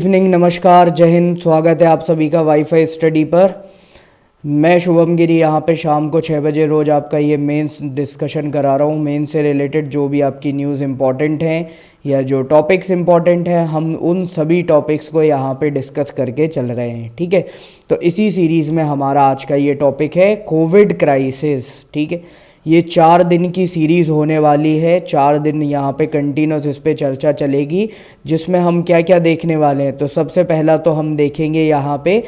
Evening, नमस्कार, जय हिंद। स्वागत है आप सभी का वाईफाई स्टडी पर। मैं शुभम गिरी यहाँ पे शाम को 6 बजे रोज़ आपका ये मेंस डिस्कशन करा रहा हूँ। मेंस से रिलेटेड जो भी आपकी न्यूज़ इम्पॉर्टेंट हैं या जो टॉपिक्स इम्पॉर्टेंट हैं, हम उन सभी टॉपिक्स को यहाँ पे डिस्कस करके चल रहे हैं। ठीक है, तो इसी सीरीज़ में हमारा आज का ये टॉपिक है कोविड क्राइसिस। ठीक है, ये 4 दिन की सीरीज़ होने वाली है। 4 दिन यहाँ पे कंटिन्यूस इस पे चर्चा चलेगी, जिसमें हम क्या क्या देखने वाले हैं। तो सबसे पहला तो हम देखेंगे यहाँ पे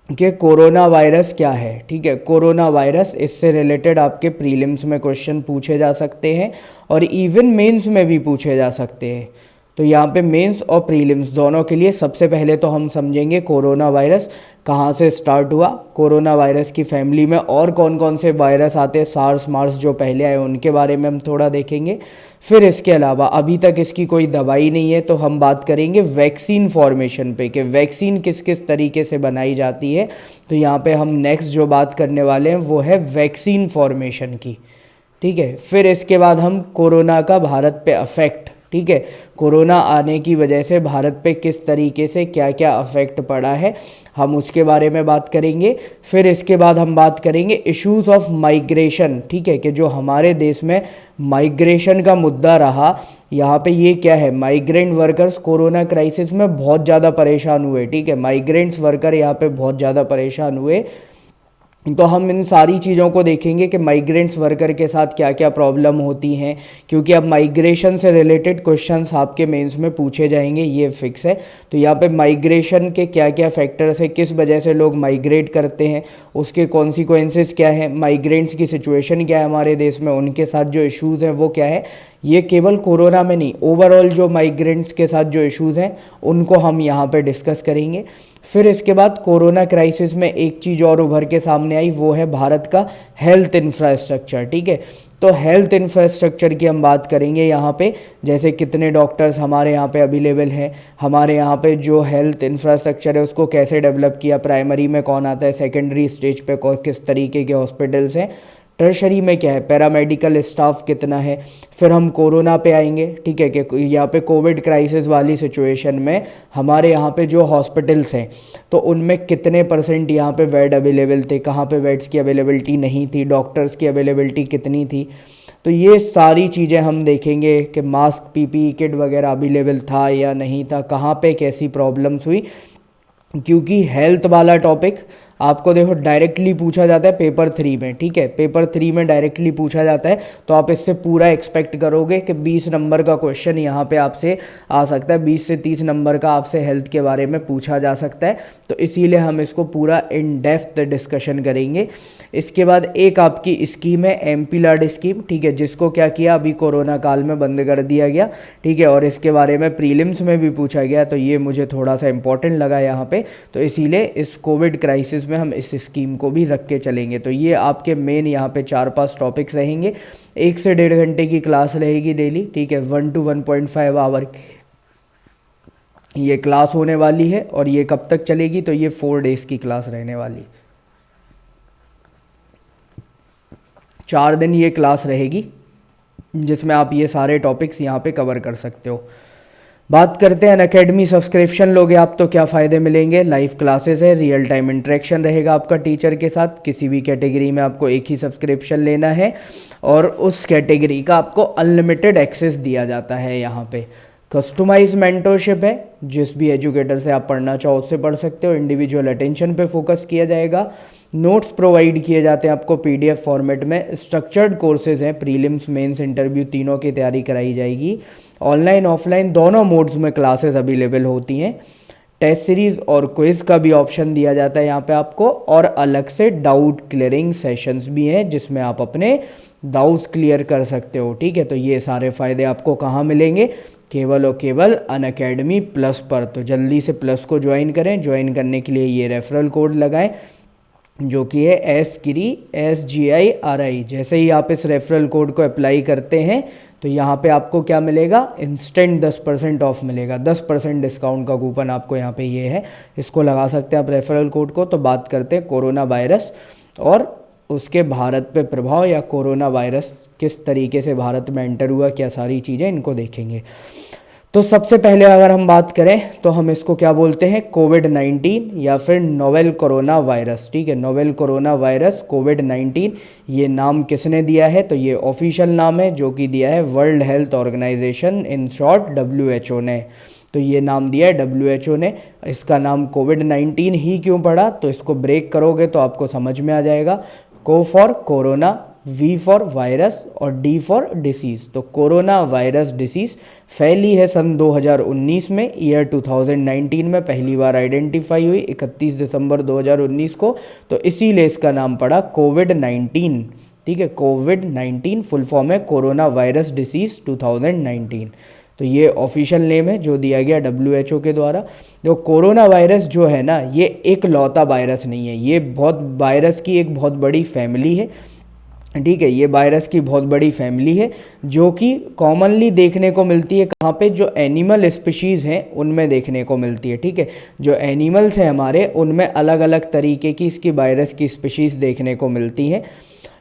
कि कोरोना वायरस क्या है। ठीक है, कोरोना वायरस, इससे रिलेटेड आपके प्रीलिम्स में क्वेश्चन पूछे जा सकते हैं और इवन मेंस में भी पूछे जा सकते हैं। तो यहाँ पे मेंस और प्रीलिम्स दोनों के लिए सबसे पहले तो हम समझेंगे कोरोना वायरस कहाँ से स्टार्ट हुआ, कोरोना वायरस की फैमिली में और कौन कौन से वायरस आते हैं, सार्स मार्स जो पहले आए उनके बारे में हम थोड़ा देखेंगे। फिर इसके अलावा अभी तक इसकी कोई दवाई नहीं है, तो हम बात करेंगे वैक्सीन फॉर्मेशन पे कि वैक्सीन किस किस तरीके से बनाई जाती है। तो यहाँ पे हम नेक्स्ट जो बात करने वाले हैं वो है वैक्सीन फॉर्मेशन की। ठीक है, फिर इसके बाद हम कोरोना का भारत पे अफेक्ट, ठीक है, कोरोना आने की वजह से भारत पे किस तरीके से क्या क्या अफेक्ट पड़ा है, हम उसके बारे में बात करेंगे। फिर इसके बाद हम बात करेंगे इश्यूज़ ऑफ माइग्रेशन। ठीक है, कि जो हमारे देश में माइग्रेशन का मुद्दा रहा, यहाँ पे ये क्या है, माइग्रेंट वर्कर्स कोरोना क्राइसिस में बहुत ज़्यादा परेशान हुए। ठीक है, माइग्रेंट्स वर्कर यहाँ पे बहुत ज़्यादा परेशान हुए। तो हम इन सारी चीज़ों को देखेंगे कि माइग्रेंट्स वर्कर के साथ क्या क्या प्रॉब्लम होती हैं, क्योंकि अब माइग्रेशन से रिलेटेड क्वेश्चंस आपके मेंस में पूछे जाएंगे, ये फिक्स है। तो यहाँ पे माइग्रेशन के क्या क्या फैक्टर्स है, किस वजह से लोग माइग्रेट करते हैं, उसके कॉन्सिक्वेंसेस क्या है, माइग्रेंट्स की सिचुएशन क्या है हमारे देश में, उनके साथ जो इश्यूज़ हैं वो क्या है। ये केवल कोरोना में नहीं, ओवरऑल जो माइग्रेंट्स के साथ जो इश्यूज़ हैं उनको हम यहाँ पे डिस्कस करेंगे। फिर इसके बाद कोरोना क्राइसिस में एक चीज़ और उभर के सामने आई, वो है भारत का हेल्थ इंफ्रास्ट्रक्चर। ठीक है, तो हेल्थ इंफ्रास्ट्रक्चर की हम बात करेंगे यहाँ पे, जैसे कितने डॉक्टर्स हमारे यहाँ पे अवेलेबल हैं, हमारे यहाँ पे जो हेल्थ इंफ्रास्ट्रक्चर है उसको कैसे डेवलप किया, प्राइमरी में कौन आता है, सेकेंडरी स्टेज पे किस तरीके के हॉस्पिटल्स हैं, टर्शरी में क्या है, पैरामेडिकल स्टाफ कितना है। फिर हम कोरोना पे आएंगे। ठीक है, कि यहाँ पे कोविड क्राइसिस वाली सिचुएशन में हमारे यहाँ पे जो हॉस्पिटल्स हैं तो उनमें कितने % यहाँ पे बेड अवेलेबल थे, कहाँ पे बेड्स की अवेलेबिलिटी नहीं थी, डॉक्टर्स की अवेलेबिलिटी कितनी थी। तो ये सारी चीज़ें हम देखेंगे कि मास्क, पीपीई किट वगैरह अवेलेबल था या नहीं था, कहाँ पे कैसी प्रॉब्लम्स हुई। क्योंकि हेल्थ वाला टॉपिक आपको देखो डायरेक्टली पूछा जाता है पेपर 3 में। ठीक है, पेपर 3 में डायरेक्टली पूछा जाता है, तो आप इससे पूरा एक्सपेक्ट करोगे कि 20 नंबर का क्वेश्चन यहाँ पे आपसे आ सकता है, 20 से 30 नंबर का आपसे हेल्थ के बारे में पूछा जा सकता है। तो इसीलिए हम इसको पूरा इन डेप्थ डिस्कशन करेंगे। इसके बाद एक आपकी स्कीम है एमपी लाड स्कीम। ठीक है, जिसको क्या किया, अभी कोरोना काल में बंद कर दिया गया। ठीक है, और इसके बारे में प्रीलिम्स में भी पूछा गया, तो ये मुझे थोड़ा सा इंपॉर्टेंट लगा यहाँ पे, तो इसीलिए इस कोविड क्राइसिस में हम इस स्कीम को भी रख के चलेंगे। तो ये आपके मेन यहाँ पे 4-5 टॉपिक्स रहेंगे। 1 से 1.5 घंटे की क्लास रहेगी डेली। ठीक है, 1 to 1.5 आवर ये क्लास होने वाली है। और ये कब तक चलेगी, तो ये 4 डेज की क्लास रहने वाली, 4 दिन ये क्लास रहेगी, जिसमें आप ये सारे टॉपिक्स यहाँ पे कवर कर सकते हो। बात करते हैं अनअकैडमी सब्सक्रिप्शन लोगे आप तो क्या फ़ायदे मिलेंगे। लाइव क्लासेस है, रियल टाइम इंटरेक्शन रहेगा आपका टीचर के साथ। किसी भी कैटेगरी में आपको एक ही सब्सक्रिप्शन लेना है और उस कैटेगरी का आपको अनलिमिटेड एक्सेस दिया जाता है। यहाँ पे कस्टमाइज मेंटरशिप है, जिस भी एजुकेटर से आप पढ़ना चाहो उससे पढ़ सकते हो। इंडिविजुअल अटेंशन पे फोकस किया जाएगा। नोट्स प्रोवाइड किए जाते हैं आपको पीडीएफ फॉर्मेट में। स्ट्रक्चर्ड कोर्सेज हैं, प्रीलिम्स, मेंस, इंटरव्यू तीनों की तैयारी कराई जाएगी। ऑनलाइन ऑफलाइन दोनों मोड्स में क्लासेस अवेलेबल होती हैं। टेस्ट सीरीज़ और क्विज़ का भी ऑप्शन दिया जाता है यहाँ पे आपको, और अलग से डाउट क्लियरिंग सेशंस भी हैं जिसमें आप अपने डाउट्स क्लियर कर सकते हो। ठीक है, तो ये सारे फ़ायदे आपको कहाँ मिलेंगे, केवल और केवल अनअकैडमी प्लस पर। तो जल्दी से प्लस को ज्वाइन करें। ज्वाइन करने के लिए ये रेफरल कोड लगाएं, जो कि है SGIRI। जैसे ही आप इस रेफरल कोड को अप्लाई करते हैं तो यहाँ पे आपको क्या मिलेगा, इंस्टेंट 10% ऑफ मिलेगा। 10% डिस्काउंट का कूपन आपको यहाँ पे ये है, इसको लगा सकते हैं आप रेफरल कोड को। तो बात करते हैं कोरोना वायरस और उसके भारत पे प्रभाव, या कोरोना वायरस किस तरीके से भारत में एंटर हुआ, क्या सारी चीज़ें इनको देखेंगे। तो सबसे पहले अगर हम बात करें तो हम इसको क्या बोलते हैं, कोविड-19 या फिर नोवेल कोरोना वायरस। ठीक है, नोवेल कोरोना वायरस कोविड-19, ये नाम किसने दिया है, तो ये ऑफिशियल नाम है जो कि दिया है world health organization, in short WHO ने। तो ये नाम दिया है WHO ने। इसका नाम कोविड-19 ही क्यों पड़ा, तो इसको ब्रेक करोगे तो आपको समझ में आ जाएगा। Co for corona, vi for virus और डी फॉर डिसीज़। तो कोरोना वायरस डिसीज़ फैली है सन 2019 में, ईयर 2019 में पहली बार आइडेंटिफाई हुई 31 दिसंबर 2019 को, तो इसीलिए इसका नाम पड़ा कोविड-19। ठीक है, कोविड-19 फुल फॉर्म है कोरोना वायरस डिसीज़ 2019। तो ये ऑफिशियल नेम है जो दिया गया WHO के द्वारा। तो कोरोना वायरस जो है ना, ये एक लौता वायरस नहीं है, ये बहुत वायरस की एक बहुत बड़ी फैमिली है। ठीक है, ये वायरस की बहुत बड़ी फैमिली है जो कि कॉमनली देखने को मिलती है कहाँ पे, जो एनिमल स्पीशीज़ हैं उनमें देखने को मिलती है। ठीक है, जो एनिमल्स हैं हमारे, उनमें अलग अलग तरीके की इसकी वायरस की स्पीशीज़ देखने को मिलती हैं।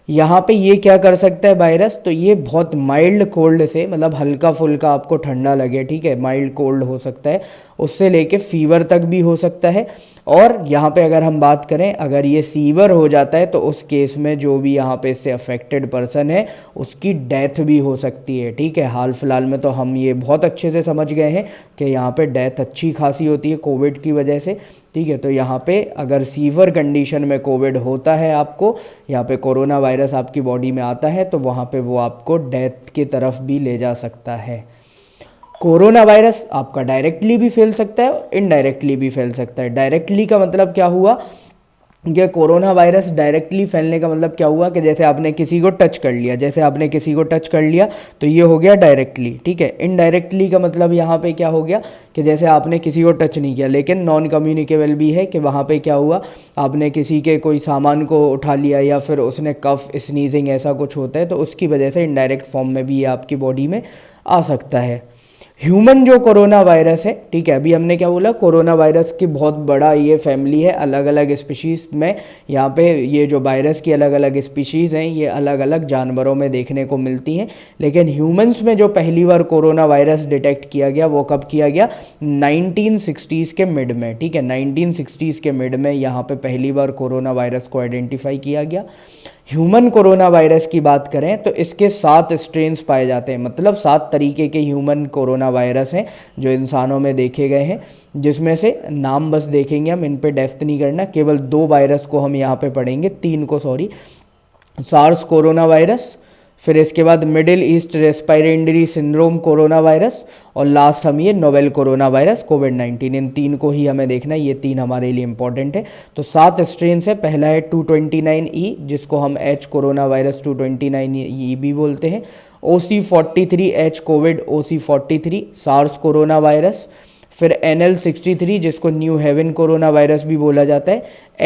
यहाँ पे ये क्या कर सकता है वायरस, तो ये बहुत माइल्ड कोल्ड से, मतलब हल्का फुल्का आपको ठंडा लगे, ठीक है, माइल्ड कोल्ड हो सकता है, उससे लेके फीवर तक भी हो सकता है। और यहाँ पे अगर हम बात करें, अगर ये सीवर हो जाता है तो उस केस में जो भी यहाँ पे इससे अफेक्टेड पर्सन है उसकी डेथ भी हो सकती है। ठीक है, हाल फिलहाल में तो हम ये बहुत अच्छे से समझ गए हैं कि यहाँ पे डेथ अच्छी खासी होती है कोविड की वजह से। ठीक है, तो यहाँ पे अगर सीवर कंडीशन में कोविड होता है, आपको यहाँ पे कोरोना वायरस आपकी बॉडी में आता है, तो वहाँ पे वो आपको डेथ की तरफ भी ले जा सकता है। कोरोना वायरस आपका डायरेक्टली भी फैल सकता है और इनडायरेक्टली भी फैल सकता है। डायरेक्टली का मतलब क्या हुआ कि कोरोना वायरस डायरेक्टली फैलने का मतलब क्या हुआ कि जैसे आपने किसी को टच कर लिया, जैसे आपने किसी को टच कर लिया तो ये हो गया डायरेक्टली। ठीक है, इनडायरेक्टली का मतलब यहाँ पे क्या हो गया कि जैसे आपने किसी को टच नहीं किया लेकिन नॉन कम्युनिकेबल भी है, कि वहाँ पे क्या हुआ, आपने किसी के कोई सामान को उठा लिया या फिर उसने कफ स्नीजिंग ऐसा कुछ होता है, तो उसकी वजह से इनडायरेक्ट फॉर्म में भी ये आपकी बॉडी में आ सकता है। ह्यूमन जो कोरोना वायरस है, ठीक है, अभी हमने क्या बोला, कोरोना वायरस की बहुत बड़ा ये फैमिली है अलग अलग स्पीशीज़ में। यहाँ पे ये जो वायरस की अलग अलग स्पीशीज़ हैं ये अलग अलग जानवरों में देखने को मिलती हैं, लेकिन ह्यूमंस में जो पहली बार कोरोना वायरस डिटेक्ट किया गया वो कब किया गया, 1960s के मिड में। ठीक है, 1960s के मिड में यहाँ पे पहली बार कोरोना वायरस को आइडेंटिफाई किया गया। ह्यूमन कोरोना वायरस की बात करें तो इसके 7 स्ट्रेन्स पाए जाते हैं, मतलब 7 तरीके के ह्यूमन कोरोना वायरस हैं जो इंसानों में देखे गए हैं, जिसमें से नाम बस देखेंगे हम, इन पे डेप्थ नहीं करना, केवल 2 वायरस को हम यहाँ पे पढ़ेंगे, 3 को सॉरी। सार्स कोरोना वायरस, फिर इसके बाद middle east respiratory syndrome corona virus, और लास्ट हम ये नोवेल कोरोना वायरस कोविड-19, इन 3 को ही हमें देखना है, ये 3 हमारे लिए इंपॉर्टेंट है। तो 7 स्ट्रेन है, पहला है 229E जिसको हम H कोरोना वायरस 229E भी बोलते हैं, OC43H Covid OC43 SARS corona virus, फिर NL63 जिसको न्यू हेवन कोरोना वायरस भी बोला जाता है,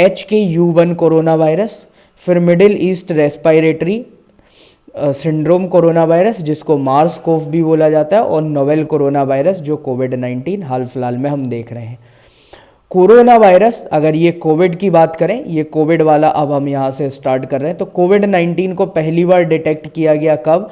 HKU1 कोरोना वायरस, फिर middle east respiratory syndrome corona virus जिसको मार्स कोव भी बोला जाता है, और नोवेल कोरोना वायरस जो कोविड-19 हाल फिलहाल में हम देख रहे हैं। कोरोना वायरस, अगर ये कोविड की बात करें, ये कोविड वाला अब हम यहाँ से स्टार्ट कर रहे हैं, तो कोविड-19 को पहली बार डिटेक्ट किया गया कब,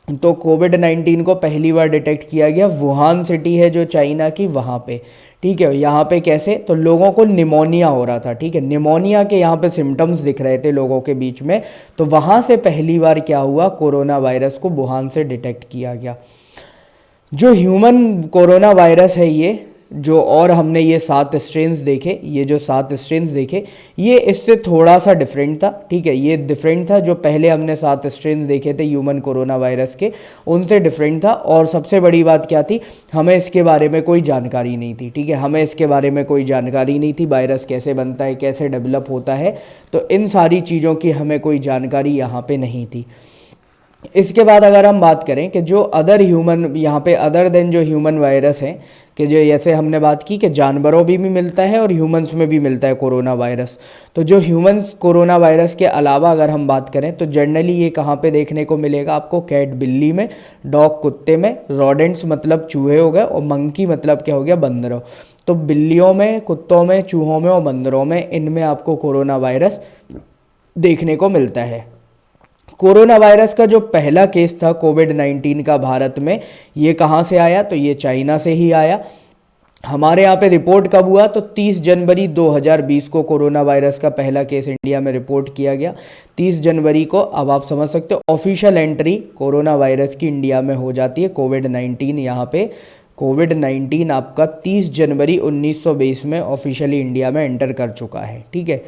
तो कोविड-19 को पहली बार डिटेक्ट किया गया वुहान सिटी है जो चाइना की, वहाँ पे। ठीक है, यहाँ पे कैसे, तो लोगों को निमोनिया हो रहा था। ठीक है, निमोनिया के यहाँ पे सिम्टम्स दिख रहे थे लोगों के बीच में, तो वहाँ से पहली बार क्या हुआ, कोरोना वायरस को वुहान से डिटेक्ट किया गया। जो ह्यूमन कोरोना वायरस है ये जो, और हमने ये 7 स्ट्रेन्स देखे, ये जो 7 स्ट्रेन्स देखे ये इससे थोड़ा सा डिफरेंट था। ठीक है, ये डिफरेंट था, जो पहले हमने 7 स्ट्रेन्स देखे थे ह्यूमन कोरोना वायरस के, उनसे डिफरेंट था। और सबसे बड़ी बात क्या थी, हमें इसके बारे में कोई जानकारी नहीं थी। ठीक है, हमें इसके बारे में कोई जानकारी नहीं थी, वायरस कैसे बनता है, कैसे डेवलप होता है, तो इन सारी चीज़ों की हमें कोई जानकारी यहाँ पे नहीं थी। इसके बाद अगर हम बात करें कि जो अदर ह्यूमन, यहाँ पे अदर देन जो ह्यूमन वायरस हैं, कि जो जैसे हमने बात की कि जानवरों भी मिलता है और ह्यूमंस में भी मिलता है कोरोना वायरस, तो जो ह्यूमंस कोरोना वायरस के अलावा अगर हम बात करें तो जनरली ये कहाँ पे देखने को मिलेगा आपको, कैट बिल्ली में, डॉग कुत्ते में, रॉडेंट्स मतलब चूहे हो गए, और मंकी मतलब क्या हो गया, बंदरों। तो बिल्लियों में, कुत्तों में, चूहों में और बंदरों में, इनमें आपको कोरोना वायरस देखने को मिलता है। कोरोना वायरस का जो पहला केस था कोविड-19 का भारत में, ये कहाँ से आया? तो ये चाइना से ही आया। हमारे यहाँ पे रिपोर्ट कब हुआ? तो 30 जनवरी 2020 को कोरोना वायरस का पहला केस इंडिया में रिपोर्ट किया गया। 30 जनवरी को, अब आप समझ सकते हो, ऑफिशियल एंट्री कोरोना वायरस की इंडिया में हो जाती है। कोविड-19 यहाँ पे कोविड-19 आपका 30 जनवरी 1920 में ऑफिशियली इंडिया में एंटर कर चुका है। ठीक है,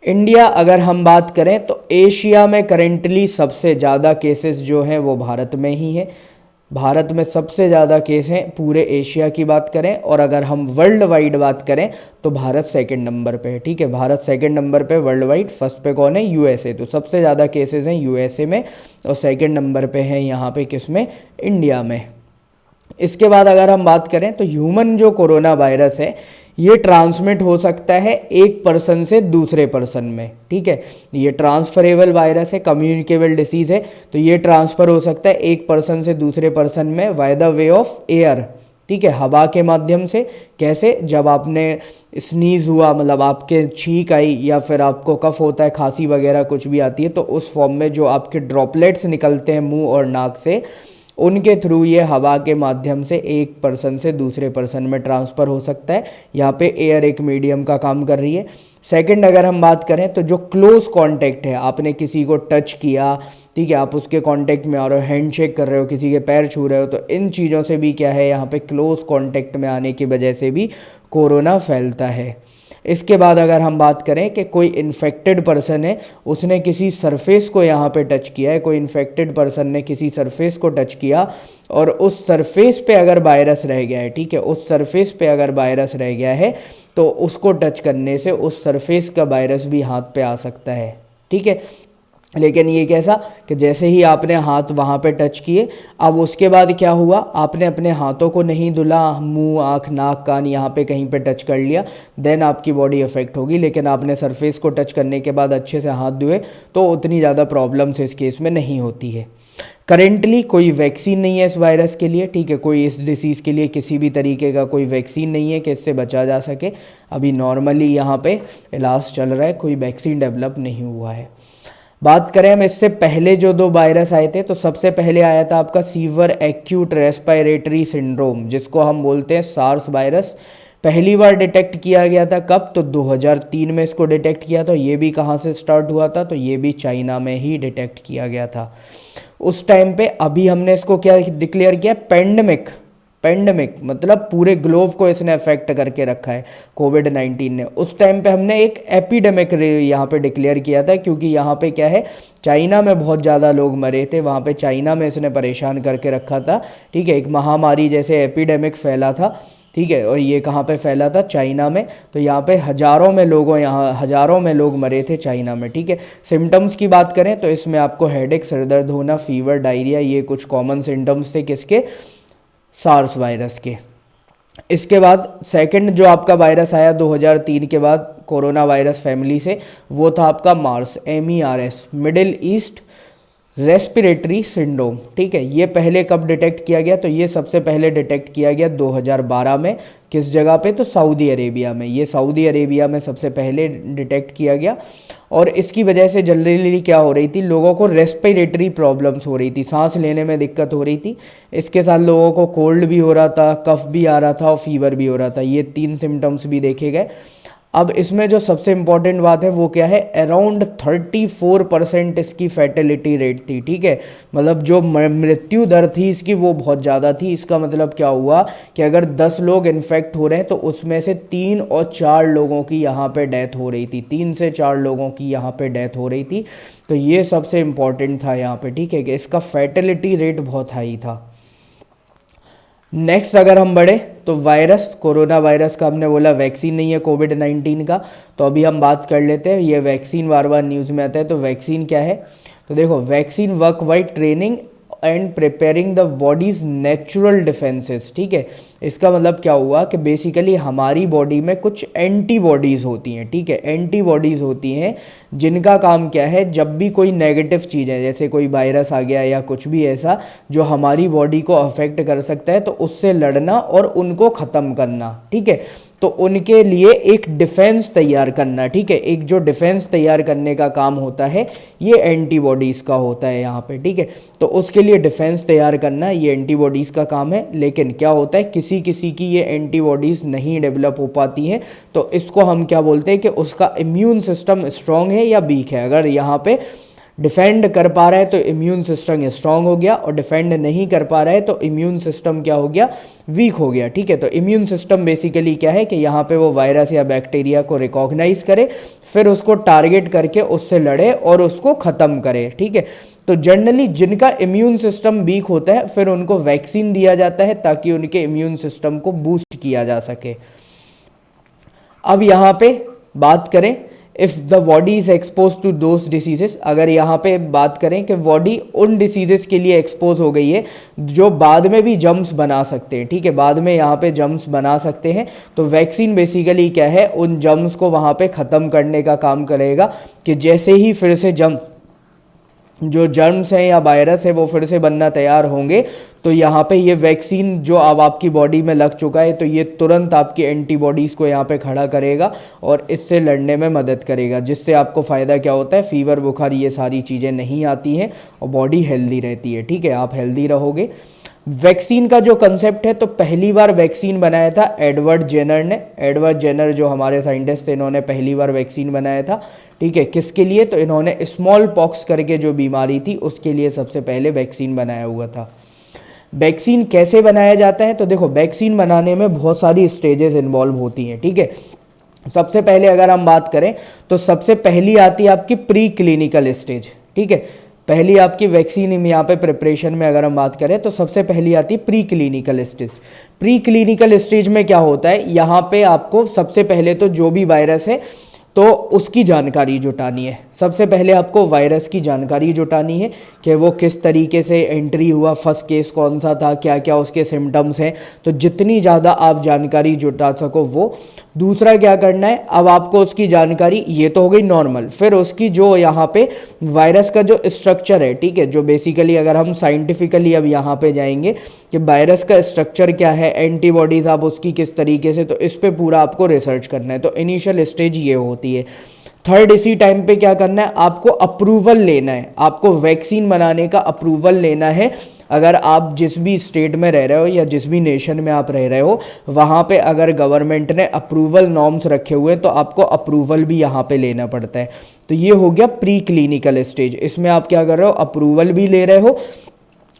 इंडिया अगर हम बात करें तो एशिया में करेंटली सबसे ज़्यादा केसेस जो हैं वो भारत में ही हैं। भारत में सबसे ज़्यादा केस हैं पूरे एशिया की बात करें, और अगर हम वर्ल्ड वाइड बात करें तो भारत सेकंड नंबर पे है। ठीक है, भारत सेकंड नंबर पे वर्ल्ड वाइड, फर्स्ट पे कौन है? यूएसए। तो सबसे ज़्यादा केसेस हैं यूएसए में, और सेकंड नंबर पे हैं यहाँ पे किस में? इंडिया में। इसके बाद अगर हम बात करें तो ह्यूमन जो कोरोना वायरस है ये ट्रांसमिट हो सकता है एक पर्सन से दूसरे पर्सन में। ठीक है, ये ट्रांसफरेबल वायरस है, कम्युनिकेबल डिसीज़ है, तो ये ट्रांसफ़र हो सकता है एक पर्सन से दूसरे पर्सन में by the way of air. ठीक है, हवा के माध्यम से। कैसे? जब आपने स्नीज़ हुआ, मतलब आपके छींक आई, या फिर आपको कफ होता है, खांसी वगैरह कुछ भी आती है, तो उस फॉर्म में जो आपके ड्रॉपलेट्स निकलते हैं मुंह और नाक से, उनके थ्रू ये हवा के माध्यम से एक पर्सन से दूसरे पर्सन में ट्रांसफ़र हो सकता है। यहाँ पे एयर एक मीडियम का काम कर रही है। सेकंड अगर हम बात करें तो जो क्लोज कांटेक्ट है, आपने किसी को टच किया, ठीक है, आप उसके कांटेक्ट में आ रहे हो, हैंड शेक कर रहे हो, किसी के पैर छू रहे हो, तो इन चीज़ों से भी क्या है, यहाँ पे क्लोज कांटेक्ट में आने की वजह से भी कोरोना फैलता है। इसके बाद अगर हम बात करें कि कोई इन्फेक्टेड पर्सन है, उसने किसी सरफेस को यहाँ पे टच किया है, कोई इन्फेक्टेड पर्सन ने किसी सरफेस को टच किया और उस सरफेस पे अगर वायरस रह गया है, ठीक है, उस सरफेस पे अगर वायरस रह गया है तो उसको टच करने से उस सरफेस का वायरस भी हाथ पे आ सकता है। ठीक है, लेकिन ये कैसा कि जैसे ही आपने हाथ वहाँ पे टच किए, अब उसके बाद क्या हुआ, आपने अपने हाथों को नहीं धुला, मुंह, आँख, नाक, कान यहाँ पे कहीं पे टच कर लिया, देन आपकी बॉडी अफेक्ट होगी। लेकिन आपने सरफेस को टच करने के बाद अच्छे से हाथ धोए तो उतनी ज़्यादा प्रॉब्लम्स इस केस में नहीं होती है। करेंटली कोई वैक्सीन नहीं है इस वायरस के लिए। ठीक है, कोई इस डिसीज़ के लिए किसी भी तरीके का कोई वैक्सीन नहीं है कि इससे बचा जा सके। अभी नॉर्मली यहाँ पे इलाज चल रहा है, कोई वैक्सीन डेवलप नहीं हुआ है। बात करें हम इससे पहले जो 2 वायरस आए थे, तो सबसे पहले आया था आपका सीवियर एक्यूट रेस्पिरेटरी सिंड्रोम, जिसको हम बोलते हैं सार्स वायरस। पहली बार डिटेक्ट किया गया था कब? तो 2003 में इसको डिटेक्ट किया था। ये भी कहाँ से स्टार्ट हुआ था? तो ये भी चाइना में ही डिटेक्ट किया गया था उस टाइम पे। अभी हमने इसको क्या डिक्लेयर किया? पेंडेमिक। पेंडेमिक मतलब पूरे ग्लोब को इसने अफेक्ट करके रखा है कोविड-19 ने। उस टाइम पे हमने एक एपिडेमिक यहाँ पे डिक्लेयर किया था, क्योंकि यहाँ पे क्या है, चाइना में बहुत ज़्यादा लोग मरे थे, वहाँ पे चाइना में इसने परेशान करके रखा था। ठीक है, एक महामारी जैसे एपिडेमिक फैला था। ठीक है, और ये कहाँ पे फैला था? चाइना में। तो यहाँ पे हज़ारों में लोग मरे थे चाइना में। ठीक है, सिम्टम्स की बात करें तो इसमें आपको हेडेक, सिरदर्द होना, फीवर, डायरिया, ये कुछ कॉमन सिम्टम्स थे किसके? सार्स वायरस के। इसके बाद सेकंड जो आपका वायरस आया 2003 के बाद कोरोना वायरस फैमिली से, वो था आपका Mars, MERS, middle east respiratory syndrome. ठीक है, ये पहले कब डिटेक्ट किया गया? तो ये सबसे पहले डिटेक्ट किया गया 2012 में। किस जगह पे? तो सऊदी अरेबिया में। ये सऊदी अरेबिया में सबसे पहले डिटेक्ट किया गया, और इसकी वजह से जनरली क्या हो रही थी, लोगों को रेस्पिरेटरी प्रॉब्लम्स हो रही थी, सांस लेने में दिक्कत हो रही थी। इसके साथ लोगों को कोल्ड भी हो रहा था, कफ भी आ रहा था और फीवर भी हो रहा था। ये 3 सिम्टम्स भी देखे गए। अब इसमें जो सबसे इम्पॉर्टेंट बात है वो क्या है, अराउंड 34% इसकी फैटेलिटी रेट थी। ठीक है, मतलब जो मृत्यु दर थी इसकी वो बहुत ज़्यादा थी। इसका मतलब क्या हुआ कि अगर 10 लोग इन्फेक्ट हो रहे हैं तो उसमें से 3 और 4 लोगों की यहाँ पे डेथ हो रही थी, 3 से 4 लोगों की यहाँ पे डेथ हो रही थी। तो ये सबसे इम्पॉर्टेंट था यहाँ पे। ठीक है, कि इसका फैटेलिटी रेट बहुत हाई था। नेक्स्ट अगर हम बढ़े तो वायरस, कोरोना वायरस का हमने बोला वैक्सीन नहीं है कोविड-19 का, तो अभी हम बात कर लेते हैं। ये वैक्सीन बार बार न्यूज़ में आता है, तो वैक्सीन क्या है? तो देखो, vaccine work by training and preparing the bodies natural defences. ठीक है, इसका मतलब क्या हुआ कि बेसिकली हमारी बॉडी में कुछ एंटीबॉडीज़ होती हैं। ठीक है, एंटीबॉडीज़ होती हैं जिनका काम क्या है, जब भी कोई नेगेटिव चीज़ है, जैसे कोई वायरस आ गया या कुछ भी ऐसा जो हमारी बॉडी को अफेक्ट कर सकता है, तो उससे लड़ना और उनको ख़त्म करना। ठीक है, तो उनके लिए एक डिफेंस तैयार करना, ठीक है, एक जो डिफेंस तैयार करने का काम होता है ये एंटीबॉडीज़ का होता है यहाँ पे, ठीक है। तो उसके लिए डिफेंस तैयार करना ये एंटीबॉडीज़ का काम है। लेकिन क्या होता है, किसी किसी की ये एंटीबॉडीज़ नहीं डेवलप हो पाती हैं, तो इसको हम क्या बोलते हैं कि उसका इम्यून सिस्टम स्ट्रांग है या वीक है। अगर यहाँ पे डिफेंड कर पा रहा है तो इम्यून सिस्टम स्ट्रांग हो गया, और डिफेंड नहीं कर पा रहा है तो इम्यून सिस्टम क्या हो गया, वीक हो गया, ठीक है। तो इम्यून सिस्टम बेसिकली क्या है कि यहाँ पे वो वायरस या बैक्टीरिया को रिकॉग्नाइज करे, फिर उसको टारगेट करके उससे लड़े और उसको ख़त्म करे, ठीक है। तो जनरली जिनका इम्यून सिस्टम वीक होता है फिर उनको वैक्सीन दिया जाता है ताकि उनके इम्यून सिस्टम को बूस्ट किया जा सके। अब यहाँ पे बात करें, if the body is expose to those diseases, अगर यहाँ पे बात करें कि बॉडी उन डिसीजेस के लिए एक्सपोज हो गई है जो बाद में भी जम्स बना सकते हैं, ठीक है, बाद में यहाँ पे जम्स बना सकते हैं, तो वैक्सीन बेसिकली क्या है, उन जम्स को वहाँ पे ख़त्म करने का काम करेगा कि जैसे ही फिर से जो जर्म्स हैं या वायरस है वो फिर से बनना तैयार होंगे, तो यहाँ पे ये वैक्सीन जो अब आपकी बॉडी में लग चुका है तो ये तुरंत आपकी एंटीबॉडीज़ को यहाँ पे खड़ा करेगा और इससे लड़ने में मदद करेगा, जिससे आपको फ़ायदा क्या होता है, फीवर बुखार ये सारी चीज़ें नहीं आती हैं और बॉडी हेल्दी रहती है, ठीक है, आप हेल्दी रहोगे। वैक्सीन का जो कंसेप्ट है, तो पहली बार वैक्सीन बनाया था एडवर्ड जेनर ने। एडवर्ड जेनर जो हमारे साइंटिस्ट थे, इन्होंने पहली बार वैक्सीन बनाया था, ठीक है। किसके लिए, तो इन्होंने स्मॉल पॉक्स करके जो बीमारी थी उसके लिए सबसे पहले वैक्सीन बनाया हुआ था। वैक्सीन कैसे बनाया जाता है, तो देखो वैक्सीन बनाने में बहुत सारी स्टेजेस इन्वॉल्व होती हैं, ठीक है। सबसे पहले अगर हम बात करें तो सबसे पहली आती है आपकी प्री क्लिनिकल स्टेज, ठीक है। पहली आपकी वैक्सीन यहाँ पे प्रिपरेशन में अगर हम बात करें तो सबसे पहली आती है pre clinical stage. Pre clinical stage में क्या होता है, यहाँ पे आपको सबसे पहले तो जो भी वायरस है तो उसकी जानकारी जुटानी है। सबसे पहले आपको वायरस की जानकारी जुटानी है कि वो किस तरीके से एंट्री हुआ, फर्स्ट केस कौन सा था, क्या क्या उसके सिम्टम्स हैं, तो जितनी ज़्यादा आप जानकारी जुटा सको वो। दूसरा क्या करना है, अब आपको उसकी जानकारी, ये तो हो गई नॉर्मल, फिर उसकी जो यहाँ पे वायरस का जो स्ट्रक्चर है, ठीक है, जो बेसिकली अगर हम साइंटिफिकली अब यहाँ पे जाएंगे कि वायरस का स्ट्रक्चर क्या है, एंटीबॉडीज़ आप उसकी किस तरीके से, तो इस पर पूरा आपको रिसर्च करना है। तो इनिशियल स्टेज ये होती है। थर्ड, इसी टाइम पे क्या करना है, आपको अप्रूवल लेना है, आपको वैक्सीन बनाने का अप्रूवल लेना है। अगर आप जिस भी स्टेट में रह रहे हो या जिस भी नेशन में आप रह रहे हो, वहाँ पे अगर गवर्नमेंट ने अप्रूवल नॉर्म्स रखे हुए हैं तो आपको अप्रूवल भी यहाँ पे लेना पड़ता है। तो ये हो गया प्री क्लिनिकल स्टेज। इसमें आप क्या कर रहे हो, अप्रूवल भी ले रहे हो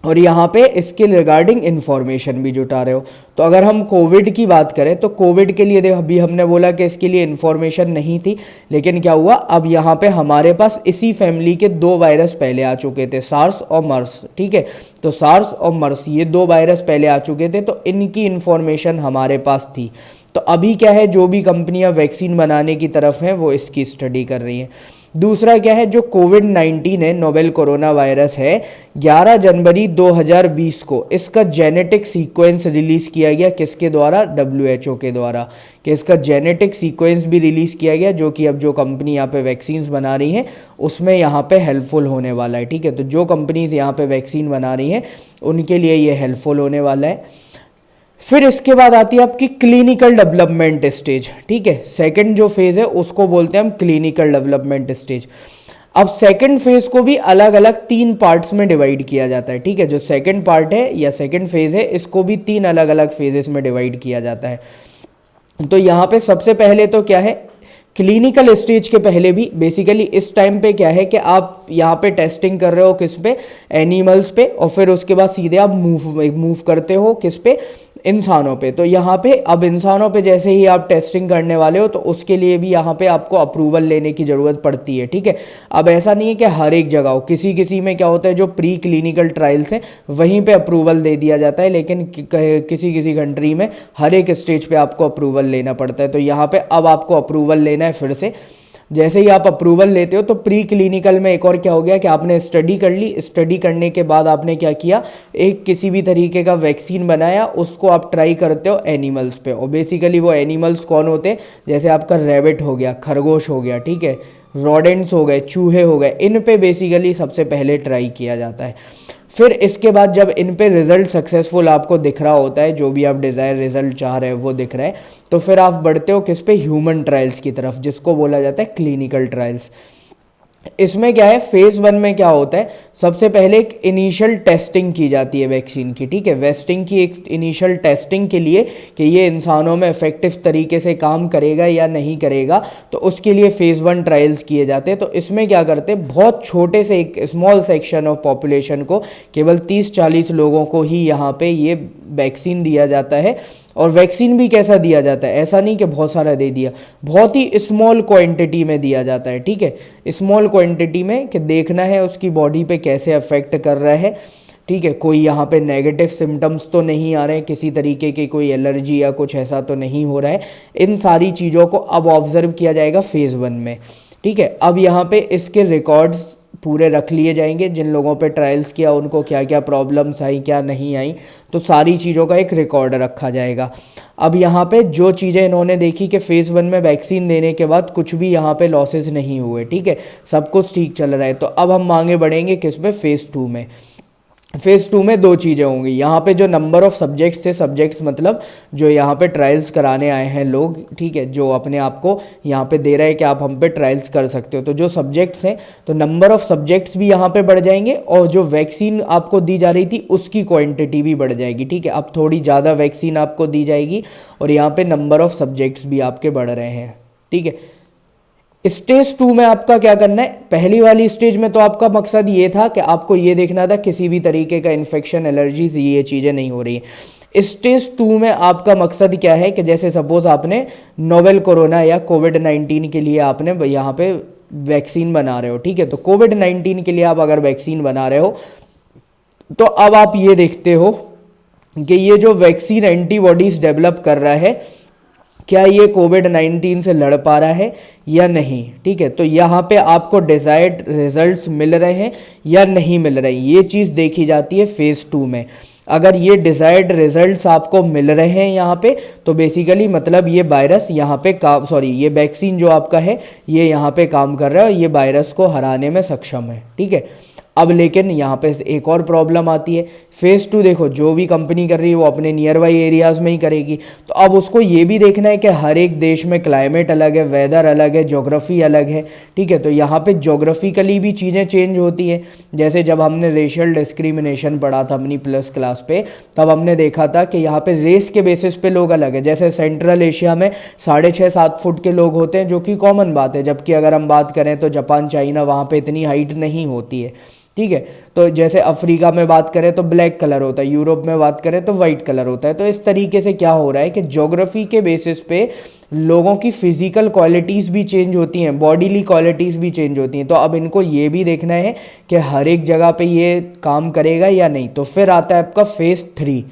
और यहाँ पे इसके रिगार्डिंग इन्फॉर्मेशन भी जुटा रहे हो। तो अगर हम कोविड की बात करें तो कोविड के लिए अभी हमने बोला कि इसके लिए इन्फॉर्मेशन नहीं थी, लेकिन क्या हुआ, अब यहाँ पे हमारे पास इसी फैमिली के 2 वायरस पहले आ चुके थे, सार्स और मर्स, ठीक है। तो सार्स और मर्स ये 2 वायरस पहले आ चुके थे, तो इनकी इन्फॉर्मेशन हमारे पास थी। तो अभी क्या है, जो भी कंपनियां वैक्सीन बनाने की तरफ हैं वो इसकी स्टडी कर रही हैं। दूसरा क्या है, जो कोविड-19 है, नोवेल कोरोना वायरस है, 11 जनवरी 2020 को इसका जेनेटिक सीक्वेंस रिलीज़ किया गया। किसके द्वारा, WHO के द्वारा, कि इसका जेनेटिक सीक्वेंस भी रिलीज़ किया गया, जो कि अब जो कंपनी यहाँ पे वैक्सीन्स बना रही हैं उसमें यहाँ पे हेल्पफुल होने वाला है, ठीक है। तो जो कंपनीज यहाँ पे वैक्सीन बना रही हैं उनके लिए ये हेल्पफुल होने वाला है। फिर इसके बाद आती है आपकी क्लिनिकल डेवलपमेंट स्टेज, ठीक है। सेकंड जो फेज़ है उसको बोलते हैं हम क्लिनिकल डेवलपमेंट स्टेज। अब सेकंड फेज़ को भी अलग अलग 3 पार्ट्स में डिवाइड किया जाता है, ठीक है। जो सेकंड पार्ट है या सेकंड फेज़ है इसको भी 3 अलग अलग फेजेस में डिवाइड किया जाता है। तो यहाँ पे सबसे पहले तो क्या है, क्लिनिकल स्टेज के पहले भी बेसिकली इस टाइम पे क्या है कि आप यहाँ पे टेस्टिंग कर रहे हो किस पे, एनिमल्स पे, और फिर उसके बाद सीधे आप मूव करते हो किस पे, इंसानों पे। तो यहाँ पे अब इंसानों पे जैसे ही आप टेस्टिंग करने वाले हो तो उसके लिए भी यहाँ पे आपको अप्रूवल लेने की ज़रूरत पड़ती है, ठीक है। अब ऐसा नहीं है कि हर एक जगह हो, किसी किसी में क्या होता है जो प्री क्लिनिकल ट्रायल्स हैं वहीं पे अप्रूवल दे दिया जाता है, लेकिन किसी किसी कंट्री में हर एक स्टेज पे आपको अप्रूवल लेना पड़ता है। तो यहाँ पे अब आपको अप्रूवल लेना है फिर से। जैसे ही आप अप्रूवल लेते हो तो प्री क्लिनिकल में एक और क्या हो गया कि आपने स्टडी कर ली, स्टडी करने के बाद आपने क्या किया, एक किसी भी तरीके का वैक्सीन बनाया, उसको आप ट्राई करते हो एनिमल्स पे। और बेसिकली वो एनिमल्स कौन होते हैं, जैसे आपका रैबिट हो गया, खरगोश हो गया, ठीक है, रोडेंट्स हो गए, चूहे हो गए, इन पे बेसिकली सबसे पहले ट्राई किया जाता है। फिर इसके बाद जब इन पे रिजल्ट सक्सेसफुल आपको दिख रहा होता है, जो भी आप डिज़ायर रिजल्ट चाह रहे हैं वो दिख रहा है, तो फिर आप बढ़ते हो किस पे, ह्यूमन ट्रायल्स की तरफ, जिसको बोला जाता है क्लिनिकल ट्रायल्स। इसमें क्या है, फेज 1 में क्या होता है, सबसे पहले एक इनिशियल टेस्टिंग की जाती है वैक्सीन की, ठीक है, वैक्सीन की एक इनिशियल टेस्टिंग के लिए कि ये इंसानों में इफेक्टिव तरीके से काम करेगा या नहीं करेगा, तो उसके लिए फेज 1 ट्रायल्स किए जाते हैं। तो इसमें क्या करते हैं, बहुत छोटे से एक स्मॉल सेक्शन ऑफ पॉपुलेशन को, केवल 30-40 लोगों को ही यहाँ पे ये वैक्सीन दिया जाता है। और वैक्सीन भी कैसा दिया जाता है, ऐसा नहीं कि बहुत सारा दे दिया, बहुत ही स्मॉल क्वांटिटी में दिया जाता है, ठीक है, स्मॉल क्वांटिटी में, कि देखना है उसकी बॉडी पे कैसे अफेक्ट कर रहा है, ठीक है, कोई यहाँ पे नेगेटिव सिम्टम्स तो नहीं आ रहे हैं, किसी तरीके की कोई एलर्जी या कुछ ऐसा तो नहीं हो रहा है। इन सारी चीज़ों को अब ऑब्जर्व किया जाएगा फेज़ 1 में, ठीक है। अब यहाँ पे इसके रिकॉर्ड्स पूरे रख लिए जाएंगे, जिन लोगों पे ट्रायल्स किया उनको क्या क्या प्रॉब्लम्स आई, क्या नहीं आई, तो सारी चीज़ों का एक रिकॉर्ड रखा जाएगा। अब यहाँ पे जो चीज़ें इन्होंने देखी कि फेज़ 1 में वैक्सीन देने के बाद कुछ भी यहाँ पे लॉसेस नहीं हुए, ठीक है, सब कुछ ठीक चल रहा है, तो अब हम आगे बढ़ेंगे किस में, फेज़ 2 में। फेज़ 2 में दो चीज़ें होंगी, यहाँ पे जो नंबर ऑफ सब्जेक्ट्स थे, सब्जेक्ट्स मतलब जो यहाँ पे ट्रायल्स कराने आए हैं लोग, ठीक है, जो अपने आप को यहाँ पे दे रहे हैं कि आप हम पे ट्रायल्स कर सकते हो, तो जो सब्जेक्ट्स हैं, तो नंबर ऑफ सब्जेक्ट्स भी यहाँ पे बढ़ जाएंगे, और जो वैक्सीन आपको दी जा रही थी उसकी क्वांटिटी भी बढ़ जाएगी, ठीक है, अब थोड़ी ज़्यादा वैक्सीन आपको दी जाएगी, और यहाँ पे नंबर ऑफ सब्जेक्ट्स भी आपके बढ़ रहे हैं, ठीक है। स्टेज 2 में आपका क्या करना है, पहली वाली स्टेज में तो आपका मकसद ये था कि आपको ये देखना था किसी भी तरीके का इन्फेक्शन, एलर्जीज, ये चीज़ें नहीं हो रही हैं। स्टेज 2 में आपका मकसद क्या है कि जैसे सपोज आपने नोवेल कोरोना या कोविड-19 के लिए आपने यहाँ पे वैक्सीन बना रहे हो, ठीक है, तो कोविड-19 के लिए आप अगर वैक्सीन बना रहे हो, तो अब आप ये देखते हो कि ये जो वैक्सीन एंटीबॉडीज़ डेवलप कर रहा है, क्या ये कोविड-19 से लड़ पा रहा है या नहीं, ठीक है, तो यहाँ पे आपको डिजायर्ड रिजल्ट्स मिल रहे हैं या नहीं मिल रहे हैं, ये चीज़ देखी जाती है फेज़ 2 में। अगर ये डिजायर्ड रिजल्ट्स आपको मिल रहे हैं यहाँ पे, तो बेसिकली मतलब ये वायरस यहाँ पे काम, सॉरी, ये वैक्सीन जो आपका है ये यहाँ पे काम कर रहा है और ये वायरस को हराने में सक्षम है, ठीक है। अब लेकिन यहाँ पे एक और प्रॉब्लम आती है, फेज़ 2 देखो जो भी कंपनी कर रही है वो अपने नियर बाई एरियाज़ में ही करेगी, तो अब उसको ये भी देखना है कि हर एक देश में क्लाइमेट अलग है, वेदर अलग है, ज्योग्राफी अलग है, ठीक है, तो यहाँ पे ज्योग्राफिकली भी चीज़ें चेंज होती हैं। जैसे जब हमने रेशियल डिस्क्रिमिनेशन पढ़ा था अपनी प्लस क्लास पे, तब हमने देखा था कि यहाँ पे रेस के बेसिस पे लोग अलग है, जैसे सेंट्रल एशिया में 6.5-7 फुट के लोग होते हैं, जो कि कॉमन बात है, जबकि अगर हम बात करें तो जापान, चाइना, वहाँ पे इतनी हाइट नहीं होती है, ठीक है। तो जैसे अफ्रीका में बात करें तो ब्लैक कलर होता है, यूरोप में बात करें तो वाइट कलर होता है। तो इस तरीके से क्या हो रहा है कि ज्योग्राफी के बेसिस पे लोगों की फिजिकल क्वालिटीज़ भी चेंज होती हैं, बॉडीली क्वालिटीज़ भी चेंज होती हैं, तो अब इनको ये भी देखना है कि हर एक जगह पे ये काम करेगा या नहीं। तो फिर आता है आपका फेज़ 3।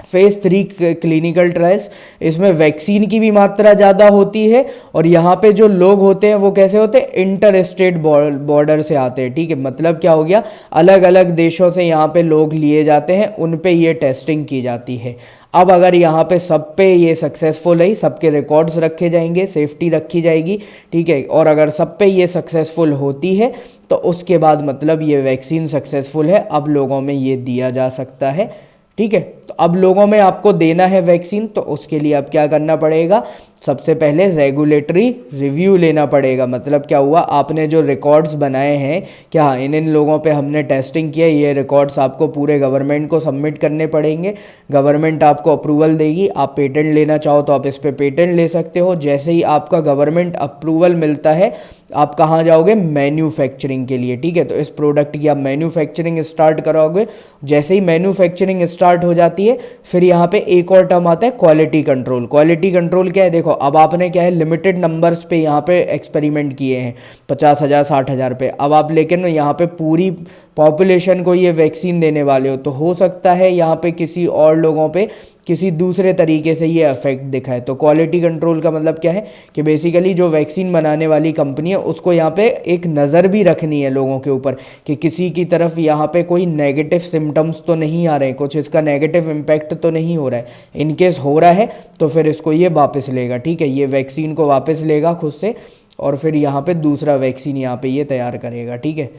फेज़ 3 क्लिनिकल ट्रायल्स, इसमें वैक्सीन की भी मात्रा ज़्यादा होती है, और यहाँ पे जो लोग होते हैं वो कैसे होते हैं, इंटर स्टेट बॉर्डर से आते हैं, ठीक है, मतलब क्या हो गया, अलग अलग देशों से यहाँ पे लोग लिए जाते हैं, उन पे ये टेस्टिंग की जाती है। अब अगर यहाँ पे सब पे ये सक्सेसफुल है, सबके रिकॉर्ड्स रखे जाएंगे, सेफ्टी रखी जाएगी, ठीक है, और अगर सब पे ये सक्सेसफुल होती है तो उसके बाद मतलब ये वैक्सीन सक्सेसफुल है, अब लोगों में ये दिया जा सकता है, ठीक है। तो अब लोगों में आपको देना है वैक्सीन, तो उसके लिए अब क्या करना पड़ेगा, सबसे पहले रेगुलेटरी रिव्यू लेना पड़ेगा। मतलब क्या हुआ, आपने जो रिकॉर्ड्स बनाए हैं कि हाँ इन लोगों पे हमने टेस्टिंग किया, ये रिकॉर्ड्स आपको पूरे गवर्नमेंट को सबमिट करने पड़ेंगे, गवर्नमेंट आपको अप्रूवल देगी। आप पेटेंट लेना चाहो तो आप इस पर पेटेंट ले सकते हो। जैसे ही आपका गवर्नमेंट अप्रूवल मिलता है, आप कहाँ जाओगे, मैन्युफैक्चरिंग के लिए, ठीक है। तो इस प्रोडक्ट की आप मैन्युफैक्चरिंग स्टार्ट कराओगे। जैसे ही मैन्युफैक्चरिंग स्टार्ट हो जाती है, फिर यहाँ पे एक और टर्म आता है क्वालिटी कंट्रोल। क्वालिटी कंट्रोल क्या है, देखो अब आपने क्या है, लिमिटेड नंबर्स पे यहाँ पे एक्सपेरिमेंट किए हैं, 50,000 60,000 पे। अब आप लेकिन यहाँ पे पूरी पॉपुलेशन को ये वैक्सीन देने वाले हो, तो हो सकता है यहाँ पे किसी और लोगों पे किसी दूसरे तरीके से ये इफेक्ट दिखाए। तो क्वालिटी कंट्रोल का मतलब क्या है कि बेसिकली जो वैक्सीन बनाने वाली कंपनी है उसको यहाँ पे एक नज़र भी रखनी है लोगों के ऊपर कि किसी की तरफ यहाँ पे कोई नेगेटिव सिम्टम्स तो नहीं आ रहे हैं, कुछ इसका नेगेटिव इम्पैक्ट तो नहीं हो रहा है। इनकेस हो रहा है तो फिर इसको ये वापस लेगा, ठीक है, ये वैक्सीन को वापस लेगा खुद से, और फिर यहाँ पे दूसरा वैक्सीन यहाँ पे ये तैयार करेगा, ठीक है।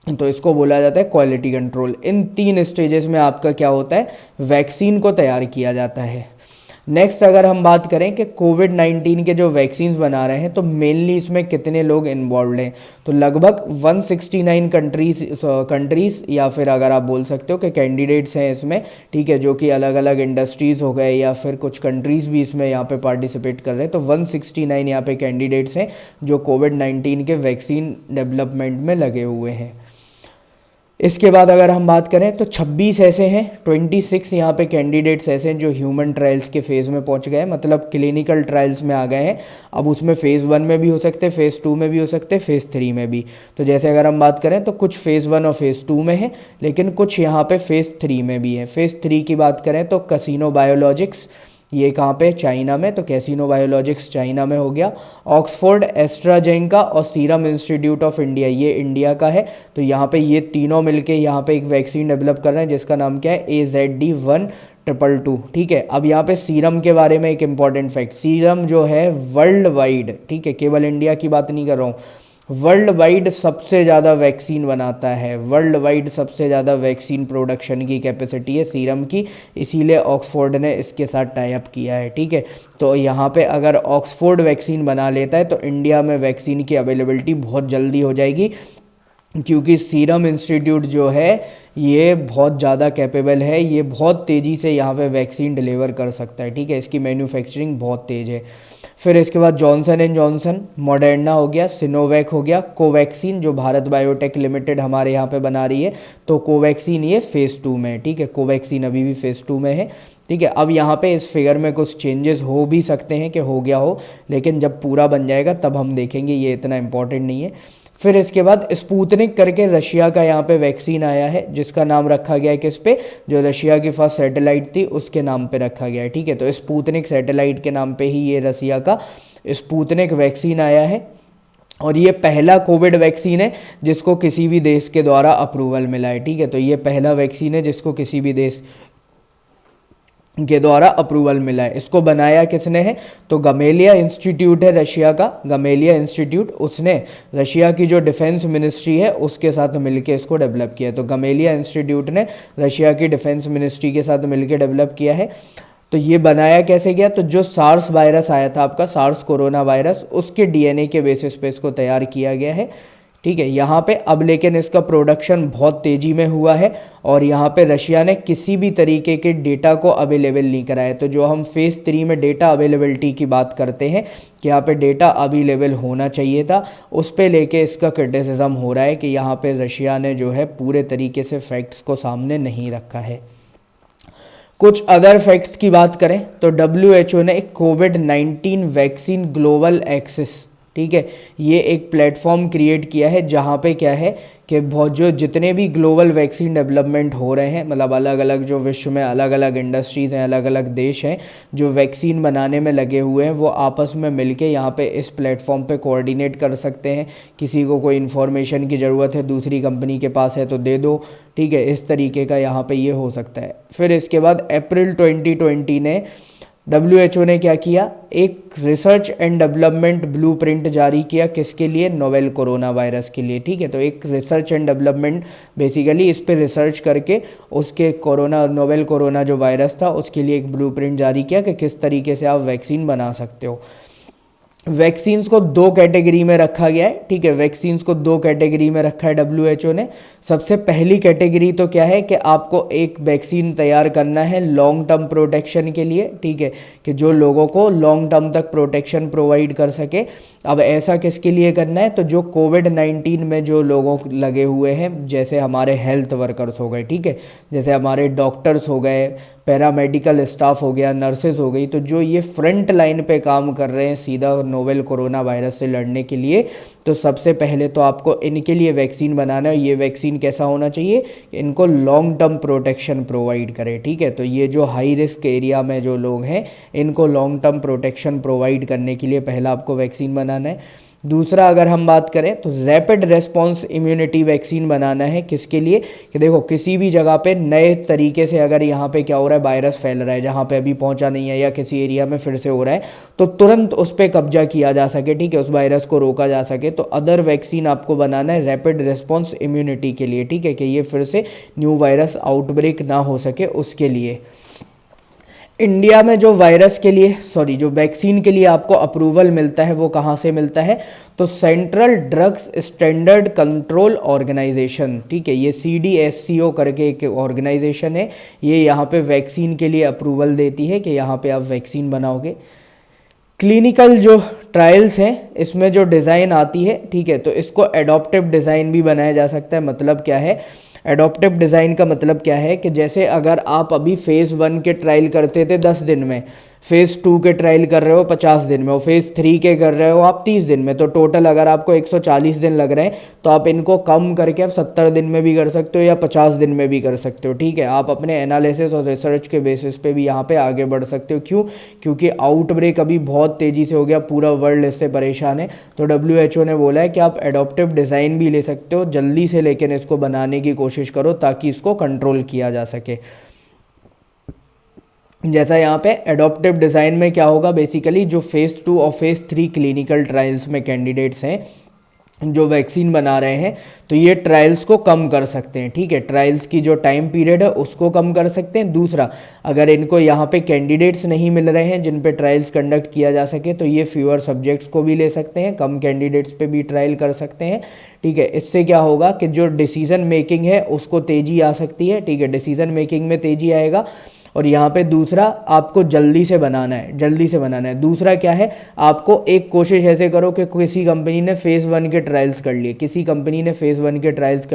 तो इसको बोला जाता है क्वालिटी कंट्रोल। इन 3 स्टेजेस में आपका क्या होता है, वैक्सीन को तैयार किया जाता है। नेक्स्ट अगर हम बात करें कि कोविड-19 के जो वैक्सीन्स बना रहे हैं तो मेनली इसमें कितने लोग इन्वॉल्व हैं, तो लगभग 169 कंट्रीज़ या फिर अगर आप बोल सकते हो कि कैंडिडेट्स हैं इसमें, ठीक है, जो कि अलग अलग इंडस्ट्रीज़ हो गए या फिर कुछ कंट्रीज़ भी इसमें यहाँ पे पार्टिसिपेट कर रहे हैं। तो 169 यहाँ पे कैंडिडेट्स हैं जो कोविड-19 के वैक्सीन डेवलपमेंट में लगे हुए हैं। इसके बाद अगर हम बात करें तो 26 ऐसे हैं, 26 यहाँ पे कैंडिडेट्स ऐसे हैं जो ह्यूमन ट्रायल्स के फेज़ में पहुँच गए हैं, मतलब क्लिनिकल ट्रायल्स में आ गए हैं। अब उसमें फ़ेज़ 1 में भी हो सकते हैं, फ़ेज़ 2 में भी हो सकते हैं, फ़ेज़ 3 में भी। तो जैसे अगर हम बात करें तो कुछ फ़ेज़ 1 और फ़ेज़ 2 में है, लेकिन कुछ यहाँ पे फ़ेज़ 3 में भी है। फ़ेज़ 3 की बात करें तो कैसिनो बायोलॉजिक्स, ये कहाँ पे, चाइना में, तो कैसिनो बायोलॉजिक्स चाइना में हो गया। ऑक्सफोर्ड एस्ट्राजेनेका और सीरम इंस्टीट्यूट ऑफ इंडिया, ये इंडिया का है। तो यहाँ पे ये तीनों मिलके यहाँ पे एक वैक्सीन डेवलप कर रहे हैं जिसका नाम क्या है, AZD1222, ठीक है। अब यहाँ पे सीरम के बारे में एक इंपॉर्टेंट फैक्ट, सीरम जो है वर्ल्ड वाइड, ठीक है, केवल इंडिया की बात नहीं कर रहा हूँ, वर्ल्ड वाइड सबसे ज़्यादा वैक्सीन बनाता है, वर्ल्ड वाइड सबसे ज़्यादा वैक्सीन प्रोडक्शन की कैपेसिटी है सीरम की, इसीलिए ऑक्सफोर्ड ने इसके साथ टाई अप किया है, ठीक है। तो यहाँ पे अगर ऑक्सफोर्ड वैक्सीन बना लेता है तो इंडिया में वैक्सीन की अवेलेबिलिटी बहुत जल्दी हो जाएगी, क्योंकि सीरम इंस्टीट्यूट जो है ये बहुत ज़्यादा कैपेबल है, ये बहुत तेज़ी से यहाँ पे वैक्सीन डिलीवर कर सकता है, ठीक है, इसकी मैन्युफैक्चरिंग बहुत तेज़ है। फिर इसके बाद जॉनसन एंड जॉनसन, मॉडर्ना हो गया, सिनोवैक हो गया, कोवैक्सीन जो भारत बायोटेक लिमिटेड हमारे यहाँ पे बना रही है, तो कोवैक्सीन ये फ़ेज़ 2 में है, ठीक है, कोवैक्सीन अभी भी फ़ेज़ 2 में है, ठीक है। अब यहाँ पे इस फिगर में कुछ चेंजेस हो भी सकते हैं कि हो गया हो, लेकिन जब पूरा बन जाएगा तब हम देखेंगे, ये इतना इम्पोर्टेंट नहीं है। फिर इसके बाद स्पुतनिक करके रशिया का यहाँ पे वैक्सीन आया है, जिसका नाम रखा गया है किस पे, जो रशिया की फर्स्ट सैटेलाइट थी उसके नाम पे रखा गया है, ठीक है। तो स्पुतनिक सैटेलाइट के नाम पे ही ये रशिया का स्पुतनिक वैक्सीन आया है, और ये पहला कोविड वैक्सीन है जिसको किसी भी देश के द्वारा अप्रूवल मिला है, ठीक है। तो ये पहला वैक्सीन है जिसको किसी भी देश के द्वारा अप्रूवल मिला है। इसको बनाया किसने है, तो गमेलिया इंस्टीट्यूट है रशिया का, गमेलिया इंस्टीट्यूट, उसने रशिया की जो डिफेंस मिनिस्ट्री है उसके साथ मिलके इसको डेवलप किया है। तो गमेलिया इंस्टीट्यूट ने रशिया की डिफेंस मिनिस्ट्री के साथ मिलके डेवलप किया है। तो ये बनाया कैसे गया, तो जो सार्स वायरस आया था आपका, सार्स कोरोना वायरस, उसके डीएनए के बेसिस पे इसको तैयार किया गया है, ठीक है। यहाँ पे अब लेकिन इसका प्रोडक्शन बहुत तेज़ी में हुआ है, और यहाँ पे रशिया ने किसी भी तरीके के डेटा को अवेलेबल नहीं कराया। तो जो हम फ़ेज़ 3 में डेटा अवेलेबिलिटी की बात करते हैं कि यहाँ पे डेटा अवेलेबल होना चाहिए था, उस पे लेके इसका क्रिटिसिज्म हो रहा है कि यहाँ पे रशिया ने जो है पूरे तरीके से फैक्ट्स को सामने नहीं रखा है। कुछ अदर फैक्ट्स की बात करें तो WHO ने एक कोविड-19 वैक्सीन ग्लोबल एक्सेस, ठीक है, ये एक प्लेटफॉर्म क्रिएट किया है जहाँ पे क्या है कि बहुत जो जितने भी ग्लोबल वैक्सीन डेवलपमेंट हो रहे हैं, मतलब अलग अलग जो विश्व में अलग अलग इंडस्ट्रीज़ हैं, अलग अलग देश हैं जो वैक्सीन बनाने में लगे हुए हैं, वो आपस में मिलके यहाँ पे इस प्लेटफॉर्म पे कोऑर्डिनेट कर सकते हैं। किसी को कोई इन्फॉर्मेशन की ज़रूरत है, दूसरी कंपनी के पास है तो दे दो, ठीक है, इस तरीके का यहाँ पे ये हो सकता है। फिर इसके बाद अप्रैल 2020 ने WHO ने क्या किया, एक रिसर्च एंड डेवलपमेंट ब्लूप्रिंट जारी किया, किसके लिए, नोवेल कोरोना वायरस के लिए, ठीक है। तो एक रिसर्च एंड डेवलपमेंट, बेसिकली इस पे रिसर्च करके उसके नोवेल कोरोना जो वायरस था उसके लिए एक ब्लूप्रिंट जारी किया कि किस तरीके से आप वैक्सीन बना सकते हो। वैक्सीन्स को 2 कैटेगरी में रखा गया है, ठीक है, वैक्सीन्स को 2 कैटेगरी में रखा है WHO ने। सबसे पहली कैटेगरी तो क्या है कि आपको एक वैक्सीन तैयार करना है लॉन्ग टर्म प्रोटेक्शन के लिए, ठीक है, कि जो लोगों को लॉन्ग टर्म तक प्रोटेक्शन प्रोवाइड कर सके। अब ऐसा किसके लिए करना है, तो जो कोविड-19 में जो लोगों लगे हुए हैं, जैसे हमारे हेल्थ वर्कर्स हो गए, ठीक है, जैसे हमारे डॉक्टर्स हो गए, पैरामेडिकल स्टाफ हो गया, नर्सेज हो गई, तो जो ये फ्रंट लाइन पे काम कर रहे हैं सीधा नोवेल कोरोना वायरस से लड़ने के लिए, तो सबसे पहले तो आपको इनके लिए वैक्सीन बनाना है। ये वैक्सीन कैसा होना चाहिए, इनको लॉन्ग टर्म प्रोटेक्शन प्रोवाइड करे, ठीक है। तो ये जो हाई रिस्क एरिया में जो लोग हैं, इनको लॉन्ग टर्म प्रोटेक्शन प्रोवाइड करने के लिए पहला आपको वैक्सीन बनाना है। दूसरा अगर हम बात करें तो रैपिड रेस्पॉन्स इम्यूनिटी वैक्सीन बनाना है, किसके लिए कि देखो किसी भी जगह पे नए तरीके से अगर यहाँ पे क्या हो रहा है, वायरस फैल रहा है जहाँ पे अभी पहुँचा नहीं है या किसी एरिया में फिर से हो रहा है, तो तुरंत उस पर कब्जा किया जा सके, ठीक है, उस वायरस को रोका जा सके। तो अदर वैक्सीन आपको बनाना है रैपिड रेस्पॉन्स इम्यूनिटी के लिए, ठीक है, कि ये फिर से न्यू वायरस आउटब्रेक ना हो सके उसके लिए। इंडिया में जो वायरस के लिए जो वैक्सीन के लिए आपको अप्रूवल मिलता है वो कहाँ से मिलता है, तो central drugs standard control organization, ठीक है, ये CDSCO करके एक ऑर्गेनाइजेशन है, ये यहाँ पे वैक्सीन के लिए अप्रूवल देती है कि यहाँ पे आप वैक्सीन बनाओगे। क्लिनिकल जो ट्रायल्स हैं इसमें जो डिज़ाइन आती है, ठीक है, तो इसको एडॉप्टिव डिज़ाइन भी बनाया जा सकता है। मतलब क्या है, एडॉप्टिव डिज़ाइन का मतलब क्या है कि जैसे अगर आप अभी फ़ेज़ 1 के ट्रायल करते थे 10 दिन में, फ़ेज़ 2 के ट्रायल कर रहे हो 50 दिन में और फ़ेज़ 3 के कर रहे हो आप 30 दिन में, तो टोटल अगर आपको 140 दिन लग रहे हैं तो आप इनको कम करके आप 70 दिन में भी कर सकते हो या 50 दिन में भी कर सकते हो, ठीक है। आप अपने एनालिसिस और रिसर्च के बेसिस पे भी यहाँ पे आगे बढ़ सकते हो। क्यों? क्योंकि आउटब्रेक अभी बहुत तेज़ी से हो गया, पूरा वर्ल्ड इससे परेशान है। तो WHO ने बोला है कि आप एडॉप्टिव डिज़ाइन भी ले सकते हो जल्दी से, लेकिन इसको बनाने की कोशिश करो ताकि इसको कंट्रोल किया जा सके। जैसा यहाँ पे एडॉप्टिव डिज़ाइन में क्या होगा, बेसिकली जो फ़ेज़ 2 और फ़ेज़ 3 क्लिनिकल ट्रायल्स में कैंडिडेट्स हैं जो वैक्सीन बना रहे हैं, तो ये ट्रायल्स को कम कर सकते हैं, ठीक है, ट्रायल्स की जो टाइम पीरियड है उसको कम कर सकते हैं। दूसरा, अगर इनको यहाँ पे कैंडिडेट्स नहीं मिल रहे हैं जिन पे ट्रायल्स कंडक्ट किया जा सके, तो ये फ्यूअर सब्जेक्ट्स को भी ले सकते हैं, कम कैंडिडेट्स पे भी ट्रायल कर सकते हैं, ठीक है। इससे क्या होगा कि जो डिसीज़न मेकिंग है उसको तेज़ी आ सकती है, ठीक है, डिसीज़न मेकिंग में तेज़ी आएगा। और यहाँ पे दूसरा, आपको जल्दी से बनाना है। दूसरा क्या है, आपको एक कोशिश ऐसे करो कि किसी कंपनी ने फ़ेज़ 1 के ट्रायल्स कर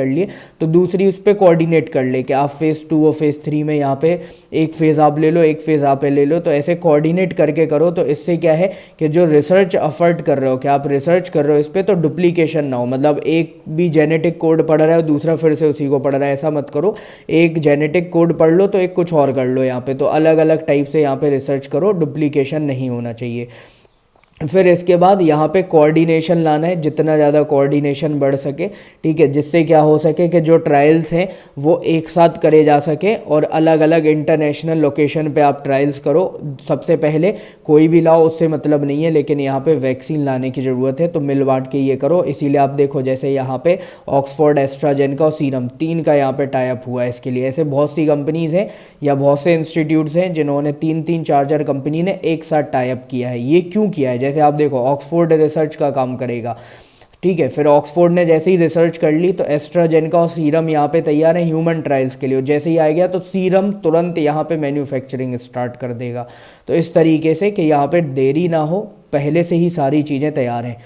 लिए, तो दूसरी उस पर कोऑर्डिनेट कर ले कि आप फ़ेज़ 2 और फ़ेज़ 3 में यहाँ पे एक फ़ेज़ आप ले लो, एक फ़ेज़ आप ले लो, तो ऐसे कोऑर्डिनेट करके करो। तो इससे क्या है कि जो रिसर्च एफर्ट कर रहे हो, कि आप रिसर्च कर रहे हो इस पर, तो डुप्लीकेशन ना हो। मतलब एक भी जेनेटिक कोड पढ़ रहा है दूसरा फिर से उसी को पढ़ रहा है, ऐसा मत करो। एक जेनेटिक कोड पढ़ लो तो एक कुछ और कर लो यहाँ पे, तो अलग अलग टाइप से यहाँ पे रिसर्च करो, डुप्लीकेशन नहीं होना चाहिए। फिर इसके बाद यहाँ पे कोऑर्डिनेशन लाना है, जितना ज़्यादा कोऑर्डिनेशन बढ़ सके, ठीक है, जिससे क्या हो सके कि जो ट्रायल्स हैं वो एक साथ करे जा सके और अलग अलग इंटरनेशनल लोकेशन पे आप ट्रायल्स करो। सबसे पहले कोई भी लाओ उससे मतलब नहीं है, लेकिन यहाँ पे वैक्सीन लाने की ज़रूरत है, तो मिल बांट के ये करो। इसीलिए आप देखो जैसे यहाँ पे ऑक्सफोर्ड, एस्ट्राजेनेका और सीरम, 3 का यहाँ पे टाइप हुआ है इसके लिए। ऐसे बहुत सी कंपनीज़ हैं या बहुत से इंस्टीट्यूट्स हैं जिन्होंने 3-3, 4-4 कंपनी ने एक साथ टाइप किया है। ये क्यों किया है? जैसे आप देखो ऑक्सफोर्ड रिसर्च का काम करेगा, ठीक है, फिर ऑक्सफोर्ड ने जैसे ही रिसर्च कर ली तो एस्ट्राजेनेका और सीरम यहाँ पे तैयार है ह्यूमन ट्रायल्स के लिए। जैसे ही आ गया तो सीरम तुरंत यहाँ पे मैन्युफैक्चरिंग स्टार्ट कर देगा। तो इस तरीके से कि यहाँ पे देरी ना हो, पहले से ही सारी चीज़ें तैयार हैं,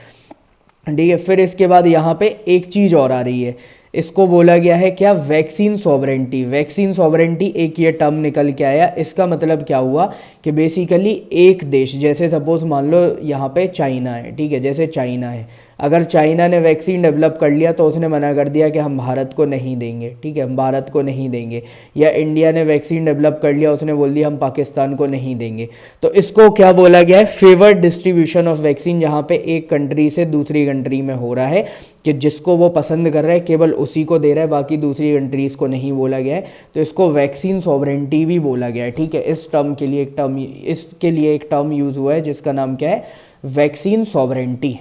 ठीक है। फिर इसके बाद यहाँ पे एक चीज़ और आ रही है, इसको बोला गया है क्या, वैक्सीन सॉवरेंटी एक ये टर्म निकल के आया। इसका मतलब क्या हुआ कि बेसिकली एक देश, जैसे सपोज मान लो यहाँ पे चाइना है, ठीक है, जैसे चाइना है, अगर चाइना ने वैक्सीन डेवलप कर लिया तो उसने मना कर दिया कि हम भारत को नहीं देंगे, ठीक है, हम भारत को नहीं देंगे। या इंडिया ने वैक्सीन डेवलप कर लिया, उसने बोल दिया हम पाकिस्तान को नहीं देंगे। तो इसको क्या बोला गया है, फेवर्ड डिस्ट्रीब्यूशन ऑफ वैक्सीन, जहाँ पे एक कंट्री से दूसरी कंट्री में हो रहा है कि जिसको वो पसंद कर रहा है केवल उसी को दे रहा है, बाकी दूसरी कंट्रीज़ को नहीं बोला गया है। तो इसको वैक्सीन सॉवरेंटी भी बोला गया है, ठीक है। इस टर्म के लिए एक टर्म यूज़ हुआ है जिसका नाम क्या है, वैक्सीन सॉवरेंटी।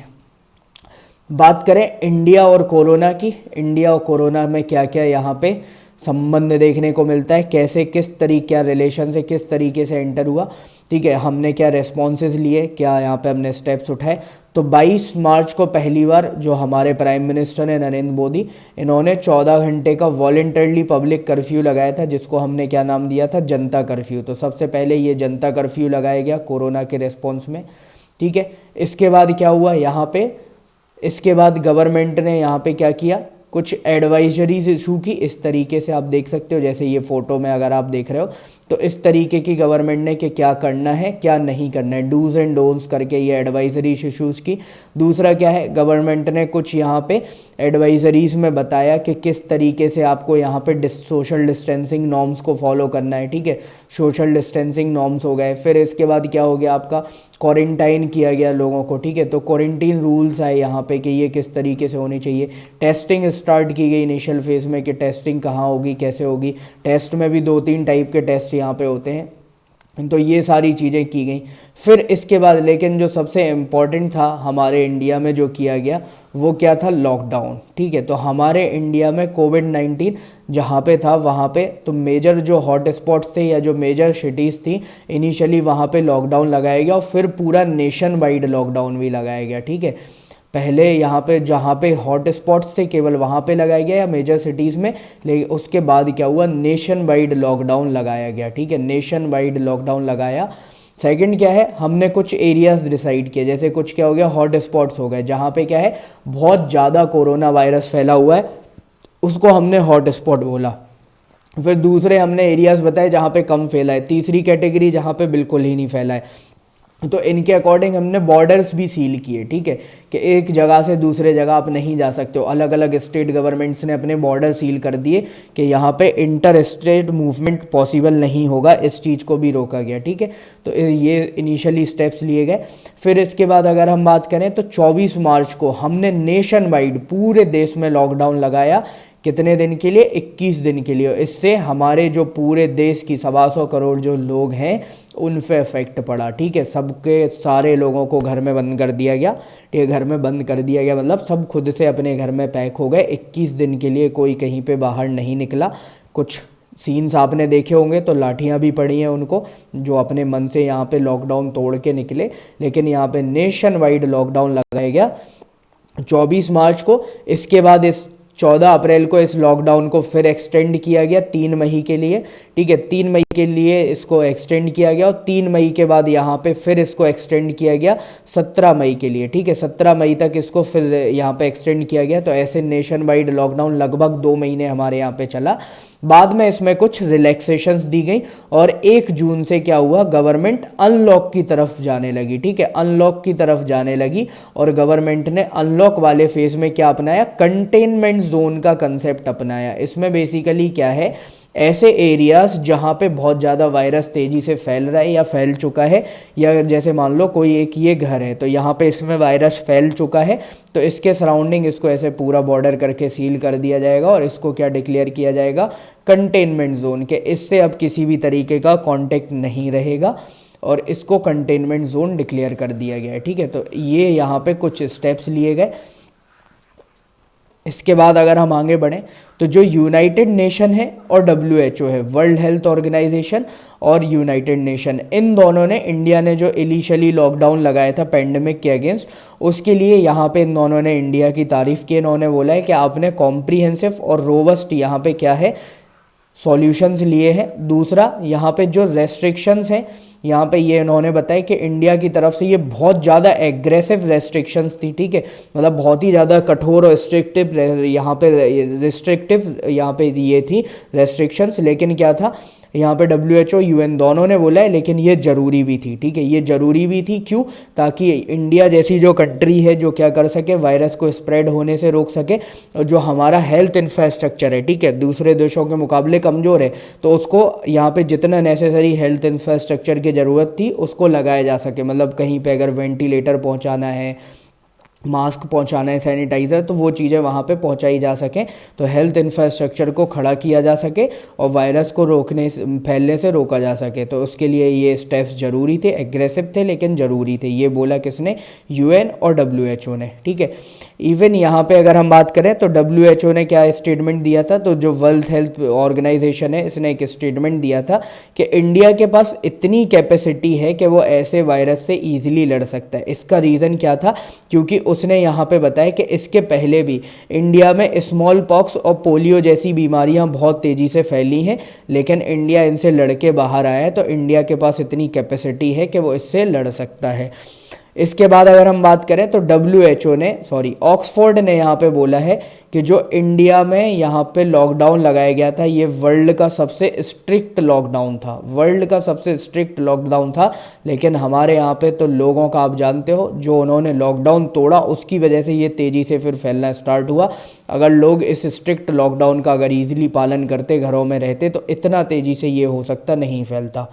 बात करें इंडिया और कोरोना में क्या क्या यहाँ पे संबंध देखने को मिलता है, कैसे किस तरीके रिलेशन से किस तरीके से एंटर हुआ, ठीक है, हमने क्या रेस्पॉन्सेज लिए, क्या यहाँ पे हमने स्टेप्स उठाए। तो 22 मार्च को पहली बार जो हमारे प्राइम मिनिस्टर हैं नरेंद्र मोदी, इन्होंने 14 घंटे का वॉलंटरली पब्लिक कर्फ्यू लगाया था, जिसको हमने क्या नाम दिया था, जनता कर्फ्यू। तो सबसे पहले ये जनता कर्फ्यू लगाया गया कोरोना के रेस्पॉन्स में, ठीक है। इसके बाद क्या हुआ यहाँ पे, इसके बाद गवर्नमेंट ने यहाँ पे क्या किया, कुछ एडवाइजरीज इशू की। इस तरीके से आप देख सकते हो, जैसे ये फ़ोटो में अगर आप देख रहे हो तो इस तरीके की गवर्नमेंट ने कि क्या करना है क्या नहीं करना है, डूज एंड डोंट्स करके ये एडवाइजरीज इशूज़ की। दूसरा क्या है, गवर्नमेंट ने कुछ यहाँ पे एडवाइजरीज़ में बताया कि किस तरीके से आपको यहाँ पे सोशल डिस्टेंसिंग नॉर्म्स को फॉलो करना है, ठीक है, सोशल डिस्टेंसिंग नॉर्म्स हो गए। फिर इसके बाद क्या हो गया, आपका क्वारंटाइन किया गया लोगों को, ठीक है, तो क्वारंटीन रूल्स आए यहाँ पे कि ये किस तरीके से होनी चाहिए। टेस्टिंग स्टार्ट की गई इनिशियल फेज़ में कि टेस्टिंग कहाँ होगी कैसे होगी, टेस्ट में भी 2-3 टाइप के टेस्ट यहाँ पे होते हैं, तो ये सारी चीज़ें की गई। फिर इसके बाद लेकिन जो सबसे इम्पॉर्टेंट था हमारे इंडिया में जो किया गया वो क्या था, लॉकडाउन, ठीक है। तो हमारे इंडिया में कोविड-19 जहाँ पे था वहाँ पे तो मेजर जो हॉट स्पॉट्स थे या जो मेजर सिटीज़ थी इनिशियली वहाँ पे लॉकडाउन लगाया गया और फिर पूरा नेशन वाइड लॉकडाउन भी लगाया गया, ठीक है। पहले यहाँ पे जहाँ पे हॉट स्पॉट्स थे केवल वहाँ पे लगाया गया या मेजर सिटीज़ में, लेकिन उसके बाद क्या हुआ, नेशन वाइड लॉकडाउन लगाया गया, ठीक है, नेशन वाइड लॉकडाउन लगाया। सेकंड क्या है, हमने कुछ एरियाज़ डिसाइड किए, जैसे कुछ क्या हो गया, हॉट स्पॉट्स हो गए जहाँ पे क्या है बहुत ज़्यादा कोरोना वायरस फैला हुआ है, उसको हमने हॉट स्पॉट बोला। फिर दूसरे हमने एरियाज़ बताए जहाँ पे कम फैला है। तीसरी कैटेगरी जहाँ पे बिल्कुल ही नहीं फैला है, तो इनके अकॉर्डिंग हमने बॉर्डर्स भी सील किए, ठीक है, कि एक जगह से दूसरे जगह आप नहीं जा सकते हो। अलग अलग स्टेट गवर्नमेंट्स ने अपने बॉर्डर सील कर दिए कि यहाँ पे इंटर स्टेट मूवमेंट पॉसिबल नहीं होगा, इस चीज़ को भी रोका गया, ठीक है। तो ये इनिशियली स्टेप्स लिए गए। फिर इसके बाद अगर हम बात करें तो 24 मार्च को हमने नेशन वाइड पूरे देश में लॉकडाउन लगाया। कितने दिन के लिए, 21 दिन के लिए। इससे हमारे जो पूरे देश की 125 करोड़ जो लोग हैं उन पे इफेक्ट पड़ा, ठीक है। सबके सारे लोगों को घर में बंद कर दिया गया, ठीक है, घर में बंद कर दिया गया मतलब सब खुद से अपने घर में पैक हो गए। 21 दिन के लिए कोई कहीं पे बाहर नहीं निकला। कुछ सीन्स आपने देखे होंगे तो लाठियां भी पड़ी हैं उनको जो अपने मन से यहाँ पे लॉकडाउन तोड़ के निकले, लेकिन यहाँ पे नेशन वाइड लॉकडाउन लगाया गया 24 मार्च को। इसके बाद इस 14 अप्रैल को इस लॉकडाउन को फिर एक्सटेंड किया गया 3 मई के लिए, ठीक है, 3 मई के लिए इसको एक्सटेंड किया गया और 3 मई के बाद यहाँ पे फिर इसको एक्सटेंड किया गया 17 मई के लिए, ठीक है, 17 मई तक इसको फिर यहाँ पे एक्सटेंड किया गया। तो ऐसे नेशन वाइड लॉकडाउन लगभग 2 महीने हमारे यहाँ पे चला। बाद में इसमें कुछ रिलैक्सेशंस दी गई और 1 जून से क्या हुआ, गवर्नमेंट अनलॉक की तरफ जाने लगी, ठीक है, अनलॉक की तरफ जाने लगी। और गवर्नमेंट ने अनलॉक वाले फेज में क्या अपनाया, कंटेनमेंट जोन का कंसेप्ट अपनाया। इसमें बेसिकली क्या है, ऐसे एरियाज़ जहाँ पे बहुत ज़्यादा वायरस तेज़ी से फैल रहा है या फैल चुका है, या जैसे मान लो कोई एक ये घर है तो यहाँ पे इसमें वायरस फैल चुका है तो इसके सराउंडिंग इसको ऐसे पूरा बॉर्डर करके सील कर दिया जाएगा और इसको क्या डिक्लेयर किया जाएगा, कंटेनमेंट जोन के। इससे अब किसी भी तरीके का कॉन्टेक्ट नहीं रहेगा और इसको कंटेनमेंट जोन डिक्लेयर कर दिया गया है, ठीक है। तो ये यहाँ पे कुछ स्टेप्स लिए गए। इसके बाद अगर हम आगे बढ़ें तो जो यूनाइटेड नेशन है और WHO है, वर्ल्ड हेल्थ ऑर्गेनाइजेशन और यूनाइटेड नेशन, इन दोनों ने, इंडिया ने जो इनिशियली लॉकडाउन लगाया था पेंडेमिक के अगेंस्ट, उसके लिए यहाँ पे इन दोनों ने इंडिया की तारीफ़ की। इन्होंने बोला है कि आपने कॉम्प्रीहेंसिव और रोबस्ट यहाँ पे क्या है सॉल्यूशंस लिए हैं। दूसरा यहाँ पे जो रेस्ट्रिक्शंस हैं यहाँ पे ये इन्होंने बताया कि इंडिया की तरफ से ये बहुत ज़्यादा एग्रेसिव रेस्ट्रिक्शंस थी, ठीक है, मतलब बहुत ही ज़्यादा कठोर और स्ट्रिक्टिव यहाँ पे रिस्ट्रिक्टिव यहाँ पे ये थी रेस्ट्रिक्शंस। लेकिन क्या था, यहाँ पे WHO UN दोनों ने बोला है लेकिन ये ज़रूरी भी थी, ठीक है, ये ज़रूरी भी थी। क्यों, ताकि इंडिया जैसी जो कंट्री है जो क्या कर सके, वायरस को स्प्रेड होने से रोक सके, और जो हमारा हेल्थ इंफ्रास्ट्रक्चर है, ठीक है, दूसरे देशों के मुकाबले कमज़ोर है, तो उसको यहाँ पे जितना नेसेसरी हेल्थ इंफ्रास्ट्रक्चर की ज़रूरत थी उसको लगाया जा सके। मतलब कहीं पे अगर वेंटिलेटर पहुँचाना है, मास्क पहुंचाना है, सैनिटाइज़र, तो वो चीज़ें वहाँ पे पहुंचाई जा सकें, तो हेल्थ इंफ्रास्ट्रक्चर को खड़ा किया जा सके और वायरस को रोकने फैलने से रोका जा सके। तो उसके लिए ये स्टेप्स ज़रूरी थे, एग्रेसिव थे लेकिन ज़रूरी थे। ये बोला किसने, UN और WHO ने, ठीक है। इवन यहाँ पे अगर हम बात करें तो WHO ने क्या स्टेटमेंट दिया था, तो जो वर्ल्ड हेल्थ ऑर्गेनाइजेशन है इसने एक स्टेटमेंट दिया था कि इंडिया के पास इतनी कैपेसिटी है कि वो ऐसे वायरस से ईजिली लड़ सकता है। इसका रीज़न क्या था, क्योंकि उसने यहाँ पे बताया कि इसके पहले भी इंडिया में स्मॉल पॉक्स और पोलियो जैसी बीमारियाँ बहुत तेज़ी से फैली हैं, लेकिन इंडिया इनसे लड़ के बाहर आया है। तो इंडिया के पास इतनी कैपेसिटी है कि वो इससे लड़ सकता है। इसके बाद अगर हम बात करें तो WHO ने ऑक्सफोर्ड ने यहाँ पे बोला है कि जो इंडिया में यहाँ पे लॉकडाउन लगाया गया था ये वर्ल्ड का सबसे स्ट्रिक्ट लॉकडाउन था, वर्ल्ड का सबसे स्ट्रिक्ट लॉकडाउन था। लेकिन हमारे यहाँ पे तो लोगों का आप जानते हो जो उन्होंने लॉकडाउन तोड़ा उसकी वजह से ये तेज़ी से फिर फैलना स्टार्ट हुआ। अगर लोग इस स्ट्रिक्ट लॉकडाउन का अगर ईजिली पालन करते, घरों में रहते, तो इतना तेज़ी से ये हो सकता नहीं फैलता।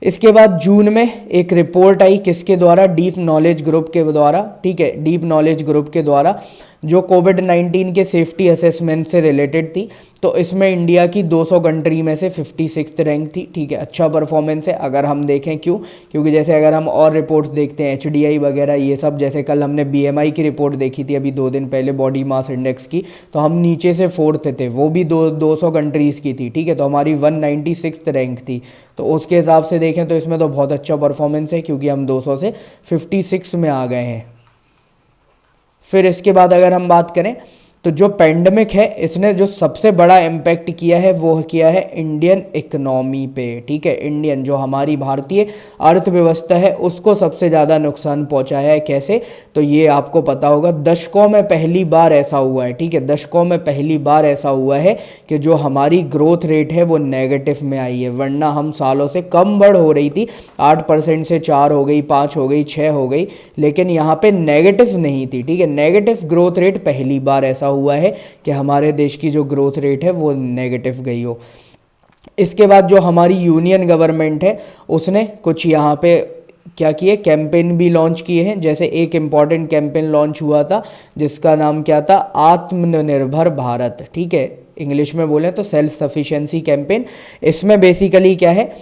इसके बाद जून में एक रिपोर्ट आई किसके द्वारा, डीप नॉलेज ग्रुप के द्वारा, ठीक है, डीप नॉलेज ग्रुप के द्वारा, जो कोविड-19 के सेफ्टी असेसमेंट से रिलेटेड थी। तो इसमें इंडिया की 200 कंट्री में से 56th रैंक थी, ठीक है, अच्छा परफॉर्मेंस है। अगर हम देखें क्योंकि जैसे अगर हम और रिपोर्ट्स देखते हैं HDI वगैरह ये सब, जैसे कल हमने BMI की रिपोर्ट देखी थी अभी 2 दिन पहले, बॉडी मास इंडेक्स की, तो हम नीचे से 4th थे, वो भी 200 कंट्रीज़ की थी, ठीक है, तो हमारी 196th रैंक थी। तो उसके हिसाब से देखें तो इसमें तो बहुत अच्छा परफॉर्मेंस है क्योंकि हम 200 से 56 में आ गए हैं। फिर इसके बाद अगर हम बात करें तो जो पेंडेमिक है इसने जो सबसे बड़ा इम्पैक्ट किया है वो किया है इंडियन इकोनॉमी पे, ठीक है, इंडियन जो हमारी भारतीय अर्थव्यवस्था है उसको सबसे ज़्यादा नुकसान पहुंचाया है। कैसे, तो ये आपको पता होगा, दशकों में पहली बार ऐसा हुआ है, ठीक है, दशकों में पहली बार ऐसा हुआ है कि जो हमारी ग्रोथ रेट है वो नेगेटिव में आई है। वरना हम सालों से कम बढ़ हो रही थी, 8% से 4 हो गई, 5 हो गई, 6 हो गई, लेकिन यहाँ पे नेगेटिव नहीं थी, ठीक है, नेगेटिव ग्रोथ रेट पहली बार ऐसा हुआ है कि हमारे देश की जो ग्रोथ रेट है वो नेगेटिव गई हो। इसके बाद जो हमारी यूनियन गवर्नमेंट है उसने कुछ यहाँ पे क्या किए, कैंपेन भी लॉन्च किए हैं। जैसे एक इम्पॉर्टेंट कैंपेन लॉन्च हुआ था जिसका नाम क्या था, आत्मनिर्भर भारत, ठीक है, इंग्लिश में बोले तो सेल्फ सफिशिएंसी कैंपेन। इसमें बेसिकली क्या है,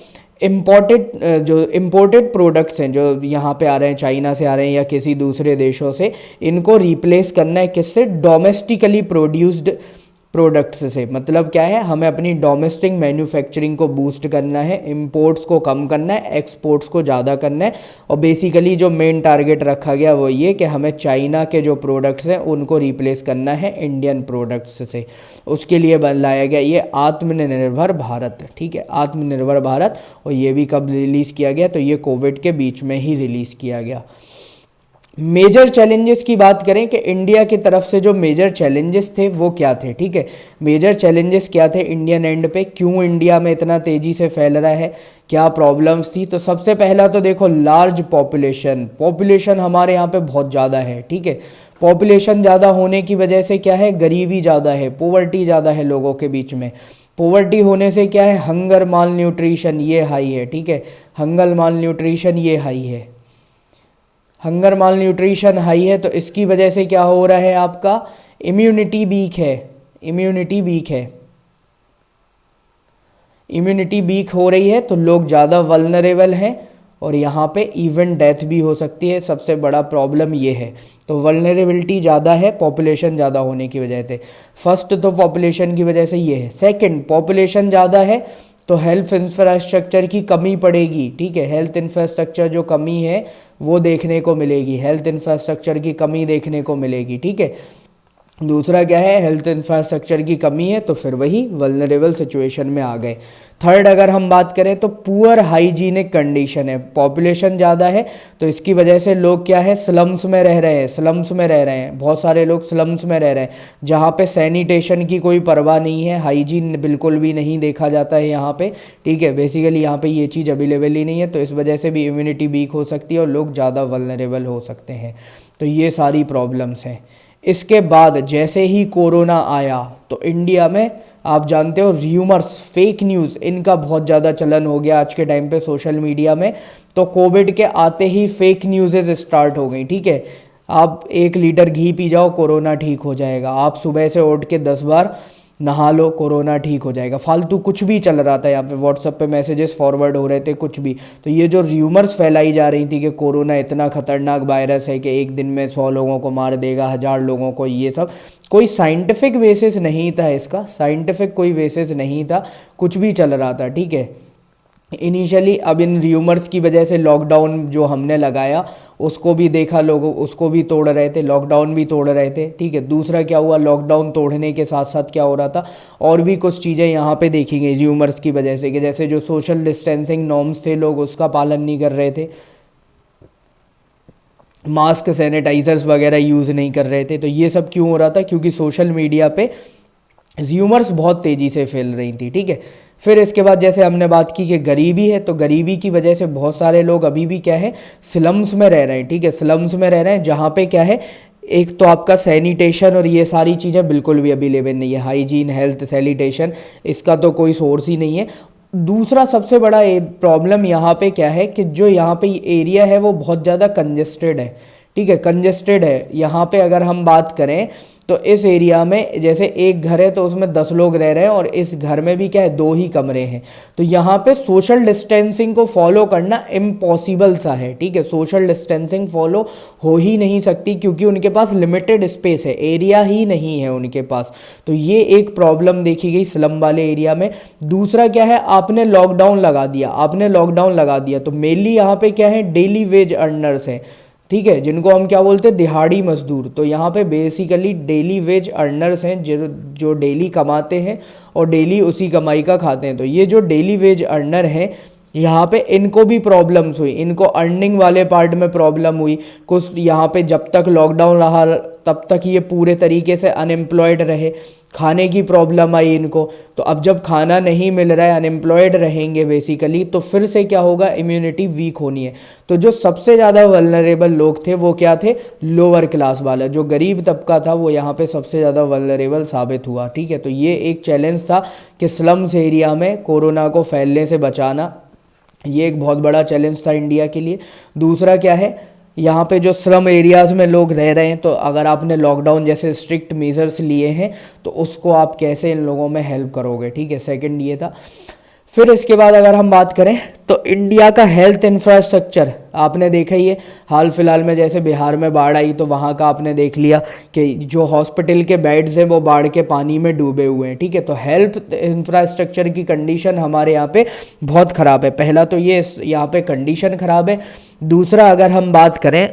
इम्पोर्टेड प्रोडक्ट्स हैं जो यहाँ पे आ रहे हैं, चाइना से आ रहे हैं या किसी दूसरे देशों से, इनको रिप्लेस करना है किससे, डोमेस्टिकली प्रोड्यूस्ड प्रोडक्ट्स से। मतलब क्या है, हमें अपनी डोमेस्टिक मैन्युफैक्चरिंग को बूस्ट करना है, इंपोर्ट्स को कम करना है, एक्सपोर्ट्स को ज़्यादा करना है। और बेसिकली जो मेन टारगेट रखा गया वो ये कि हमें चाइना के जो प्रोडक्ट्स हैं उनको रिप्लेस करना है इंडियन प्रोडक्ट्स से। उसके लिए लाया गया ये आत्मनिर्भर भारत, ठीक है, आत्मनिर्भर भारत। और ये भी कब रिलीज़ किया गया, तो ये कोविड के बीच में ही रिलीज़ किया गया। मेजर चैलेंजेस की बात करें कि इंडिया की तरफ से जो मेजर चैलेंजेस थे वो क्या थे, ठीक है, मेजर चैलेंजेस क्या थे इंडियन एंड पे, क्यों इंडिया में इतना तेज़ी से फैल रहा है, क्या प्रॉब्लम्स थी। तो सबसे पहला तो देखो, लार्ज पॉपुलेशन हमारे यहाँ पे बहुत ज़्यादा है, ठीक है, पॉपुलेशन ज़्यादा होने की वजह से क्या है, गरीबी ज़्यादा है, पोवर्टी ज़्यादा है लोगों के बीच में। पोवर्टी होने से क्या है, हंगर माल न्यूट्रिशन ये हाई है, ठीक है, हंगर माल न्यूट्रिशन ये हाई है, हंगर माल न्यूट्रिशन हाई है। तो इसकी वजह से क्या हो रहा है, आपका इम्यूनिटी वीक है, इम्यूनिटी वीक हो रही है, तो लोग ज़्यादा वल्नरेबल हैं और यहाँ पे इवन डेथ भी हो सकती है। सबसे बड़ा प्रॉब्लम ये है। तो वल्नरेबिलिटी ज़्यादा है पॉपुलेशन ज़्यादा होने की वजह से। फर्स्ट तो पॉपुलेशन की वजह से ये है। सेकंड, पॉपुलेशन ज़्यादा है तो हेल्थ इंफ्रास्ट्रक्चर की कमी पड़ेगी, ठीक है, हेल्थ इंफ्रास्ट्रक्चर जो कमी है वो देखने को मिलेगी, हेल्थ इंफ्रास्ट्रक्चर की कमी देखने को मिलेगी, ठीक है। दूसरा क्या है, हेल्थ इंफ्रास्ट्रक्चर की कमी है तो फिर वही वल्नरेबल सिचुएशन में आ गए। थर्ड, अगर हम बात करें तो पुअर हाइजीनिक कंडीशन है, पॉपुलेशन ज़्यादा है तो इसकी वजह से लोग क्या है, स्लम्स में रह रहे हैं, बहुत सारे लोग स्लम्स में रह रहे हैं जहाँ पे सैनिटेशन की कोई परवाह नहीं है, हाइजीन बिल्कुल भी नहीं देखा जाता है यहाँ पे, ठीक है, बेसिकली यहाँ पे ये चीज़ अवेलेबल ही नहीं है। तो इस वजह से भी इम्यूनिटी वीक हो सकती है और लोग ज़्यादा वल्नरेबल हो सकते हैं। तो ये सारी प्रॉब्लम्स हैं। इसके बाद जैसे ही कोरोना आया तो इंडिया में आप जानते हो र्यूमर्स, फेक न्यूज़, इनका बहुत ज़्यादा चलन हो गया आज के टाइम पे सोशल मीडिया में। तो कोविड के आते ही फेक न्यूज़ेज स्टार्ट हो गई, ठीक है। आप 1 लीटर घी पी जाओ कोरोना ठीक हो जाएगा, आप सुबह से उठ के 10 बार नहा लो कोरोना ठीक हो जाएगा, फालतू कुछ भी चल रहा था यहाँ पे, व्हाट्सएप पे मैसेजेस फॉरवर्ड हो रहे थे, कुछ भी। तो ये जो र्यूमर्स फैलाई जा रही थी कि कोरोना इतना खतरनाक वायरस है कि एक दिन में 100 लोगों को मार देगा, 1000 लोगों को, ये सब कोई साइंटिफिक बेसिस नहीं था इसका, साइंटिफिक कोई बेसिस नहीं था, कुछ भी चल रहा था, ठीक है। इनिशियली अब इन र्यूमर्स की वजह से लॉकडाउन जो हमने लगाया उसको भी देखा, लोग उसको भी तोड़ रहे थे, लॉकडाउन भी तोड़ रहे थे, ठीक है। दूसरा क्या हुआ, लॉकडाउन तोड़ने के साथ साथ क्या हो रहा था, और भी कुछ चीज़ें यहाँ पे देखी गई र्यूमर्स की वजह से, कि जैसे जो सोशल डिस्टेंसिंग नॉर्म्स थे लोग उसका पालन नहीं कर रहे थे, मास्क, सैनिटाइजर्स वगैरह यूज़ नहीं कर रहे थे। तो ये सब क्यों हो रहा था? क्योंकि सोशल मीडिया पे र्यूमर्स बहुत तेज़ी से फैल रही थी, ठीक है। फिर इसके बाद जैसे हमने बात की कि गरीबी है, तो गरीबी की वजह से बहुत सारे लोग अभी भी क्या है, स्लम्स में रह रहे हैं, ठीक है। स्लम्स में रह रहे हैं जहाँ पे क्या है, एक तो आपका सैनिटेशन और ये सारी चीज़ें बिल्कुल भी अवेलेबल नहीं है। हाइजीन, हेल्थ, सैनिटेशन, इसका तो कोई सोर्स ही नहीं है। दूसरा सबसे बड़ा प्रॉब्लम यहाँ पे क्या है कि जो यहाँ पे एरिया है वो बहुत ज़्यादा कंजेस्टेड है, ठीक है, कंजेस्टेड है। यहाँ पे अगर हम बात करें तो इस एरिया में जैसे एक घर है तो उसमें 10 लोग रह रहे हैं और इस घर में भी क्या है, 2 ही कमरे हैं। तो यहाँ पे सोशल डिस्टेंसिंग को फॉलो करना इम्पॉसिबल सा है, ठीक है। सोशल डिस्टेंसिंग फॉलो हो ही नहीं सकती क्योंकि उनके पास लिमिटेड स्पेस है, एरिया ही नहीं है उनके पास। तो ये एक प्रॉब्लम देखी गई स्लम वाले एरिया में। दूसरा क्या है, आपने लॉकडाउन लगा दिया, आपने लॉकडाउन लगा दिया तो मेनली यहाँ पे क्या है, डेली वेज अर्नर्स हैं, ठीक है, जिनको हम क्या बोलते हैं, दिहाड़ी मजदूर। तो यहाँ पे बेसिकली डेली वेज अर्नर्स हैं जो डेली कमाते हैं और डेली उसी कमाई का खाते हैं। तो ये जो डेली वेज अर्नर हैं यहाँ पे इनको भी प्रॉब्लम्स हुई, इनको अर्निंग वाले पार्ट में प्रॉब्लम हुई। कुछ यहाँ पे जब तक लॉकडाउन रहा तब तक ये पूरे तरीके से अनएम्प्लॉयड रहे, खाने की प्रॉब्लम आई इनको। तो अब जब खाना नहीं मिल रहा है, अनएम्प्लॉयड रहेंगे बेसिकली, तो फिर से क्या होगा, इम्यूनिटी वीक होनी है। तो जो सबसे ज़्यादा वल्नरेबल लोग थे वो क्या थे, लोअर क्लास वाला, जो गरीब तबका था वो यहाँ पे सबसे ज़्यादा वल्नरेबल साबित हुआ, ठीक है। तो ये एक चैलेंज था कि स्लम्स एरिया में कोरोना को फैलने से बचाना, ये एक बहुत बड़ा चैलेंज था इंडिया के लिए। दूसरा क्या है, यहाँ पे जो स्लम एरियाज़ में लोग रह रहे हैं, तो अगर आपने लॉकडाउन जैसे स्ट्रिक्ट मेजर्स लिए हैं तो उसको आप कैसे इन लोगों में हेल्प करोगे, ठीक है। सेकंड ये था। फिर इसके बाद अगर हम बात करें तो इंडिया का हेल्थ इंफ्रास्ट्रक्चर आपने देखा ही है। हाल फिलहाल में जैसे बिहार में बाढ़ आई तो वहाँ का आपने देख लिया कि जो हॉस्पिटल के बेड्स हैं वो बाढ़ के पानी में डूबे हुए हैं, ठीक है। तो हेल्थ इंफ्रास्ट्रक्चर की कंडीशन हमारे यहाँ पे बहुत ख़राब है। पहला तो ये यहाँ पे कंडीशन ख़राब है। दूसरा अगर हम बात करें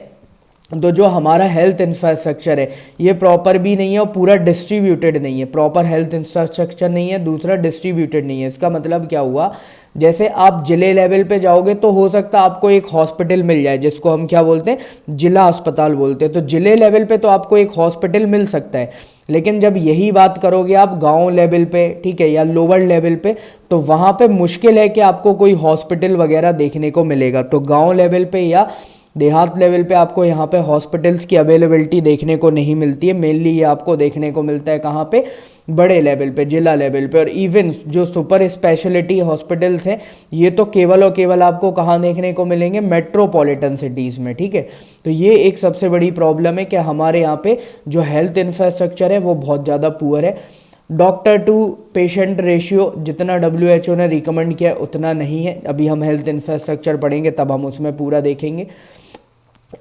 तो जो हमारा हेल्थ इंफ्रास्ट्रक्चर है ये प्रॉपर भी नहीं है और पूरा डिस्ट्रीब्यूटेड नहीं है, प्रॉपर हेल्थ इंफ्रास्ट्रक्चर नहीं है, दूसरा डिस्ट्रीब्यूटेड नहीं है। इसका मतलब क्या हुआ, जैसे आप जिले लेवल पे जाओगे तो हो सकता है आपको एक हॉस्पिटल मिल जाए जिसको हम क्या बोलते हैं, जिला अस्पताल बोलते हैं। तो जिले लेवल पे तो आपको एक हॉस्पिटल मिल सकता है, लेकिन जब यही बात करोगे आप गांव लेवल पे, ठीक है, या लोअर लेवल पे, तो वहाँ पे मुश्किल है कि आपको कोई हॉस्पिटल वगैरह देखने को मिलेगा। तो गांव लेवल पे या देहात लेवल पे आपको यहाँ पे हॉस्पिटल्स की अवेलेबिलिटी देखने को नहीं मिलती है। मेनली ये आपको देखने को मिलता है कहाँ पे, बड़े लेवल पे, जिला लेवल पे। और इवन जो सुपर स्पेशलिटी हॉस्पिटल्स हैं ये तो केवल और केवल आपको कहाँ देखने को मिलेंगे, मेट्रोपॉलिटन सिटीज़ में, ठीक है। तो ये एक सबसे बड़ी प्रॉब्लम है कि हमारे यहाँ पे जो हेल्थ इंफ्रास्ट्रक्चर है वो बहुत ज़्यादा पुअर है। डॉक्टर टू पेशेंट रेशियो जितना WHO ने रिकमेंड किया है उतना नहीं है। अभी हम हेल्थ इंफ्रास्ट्रक्चर पढ़ेंगे तब हम उसमें पूरा देखेंगे।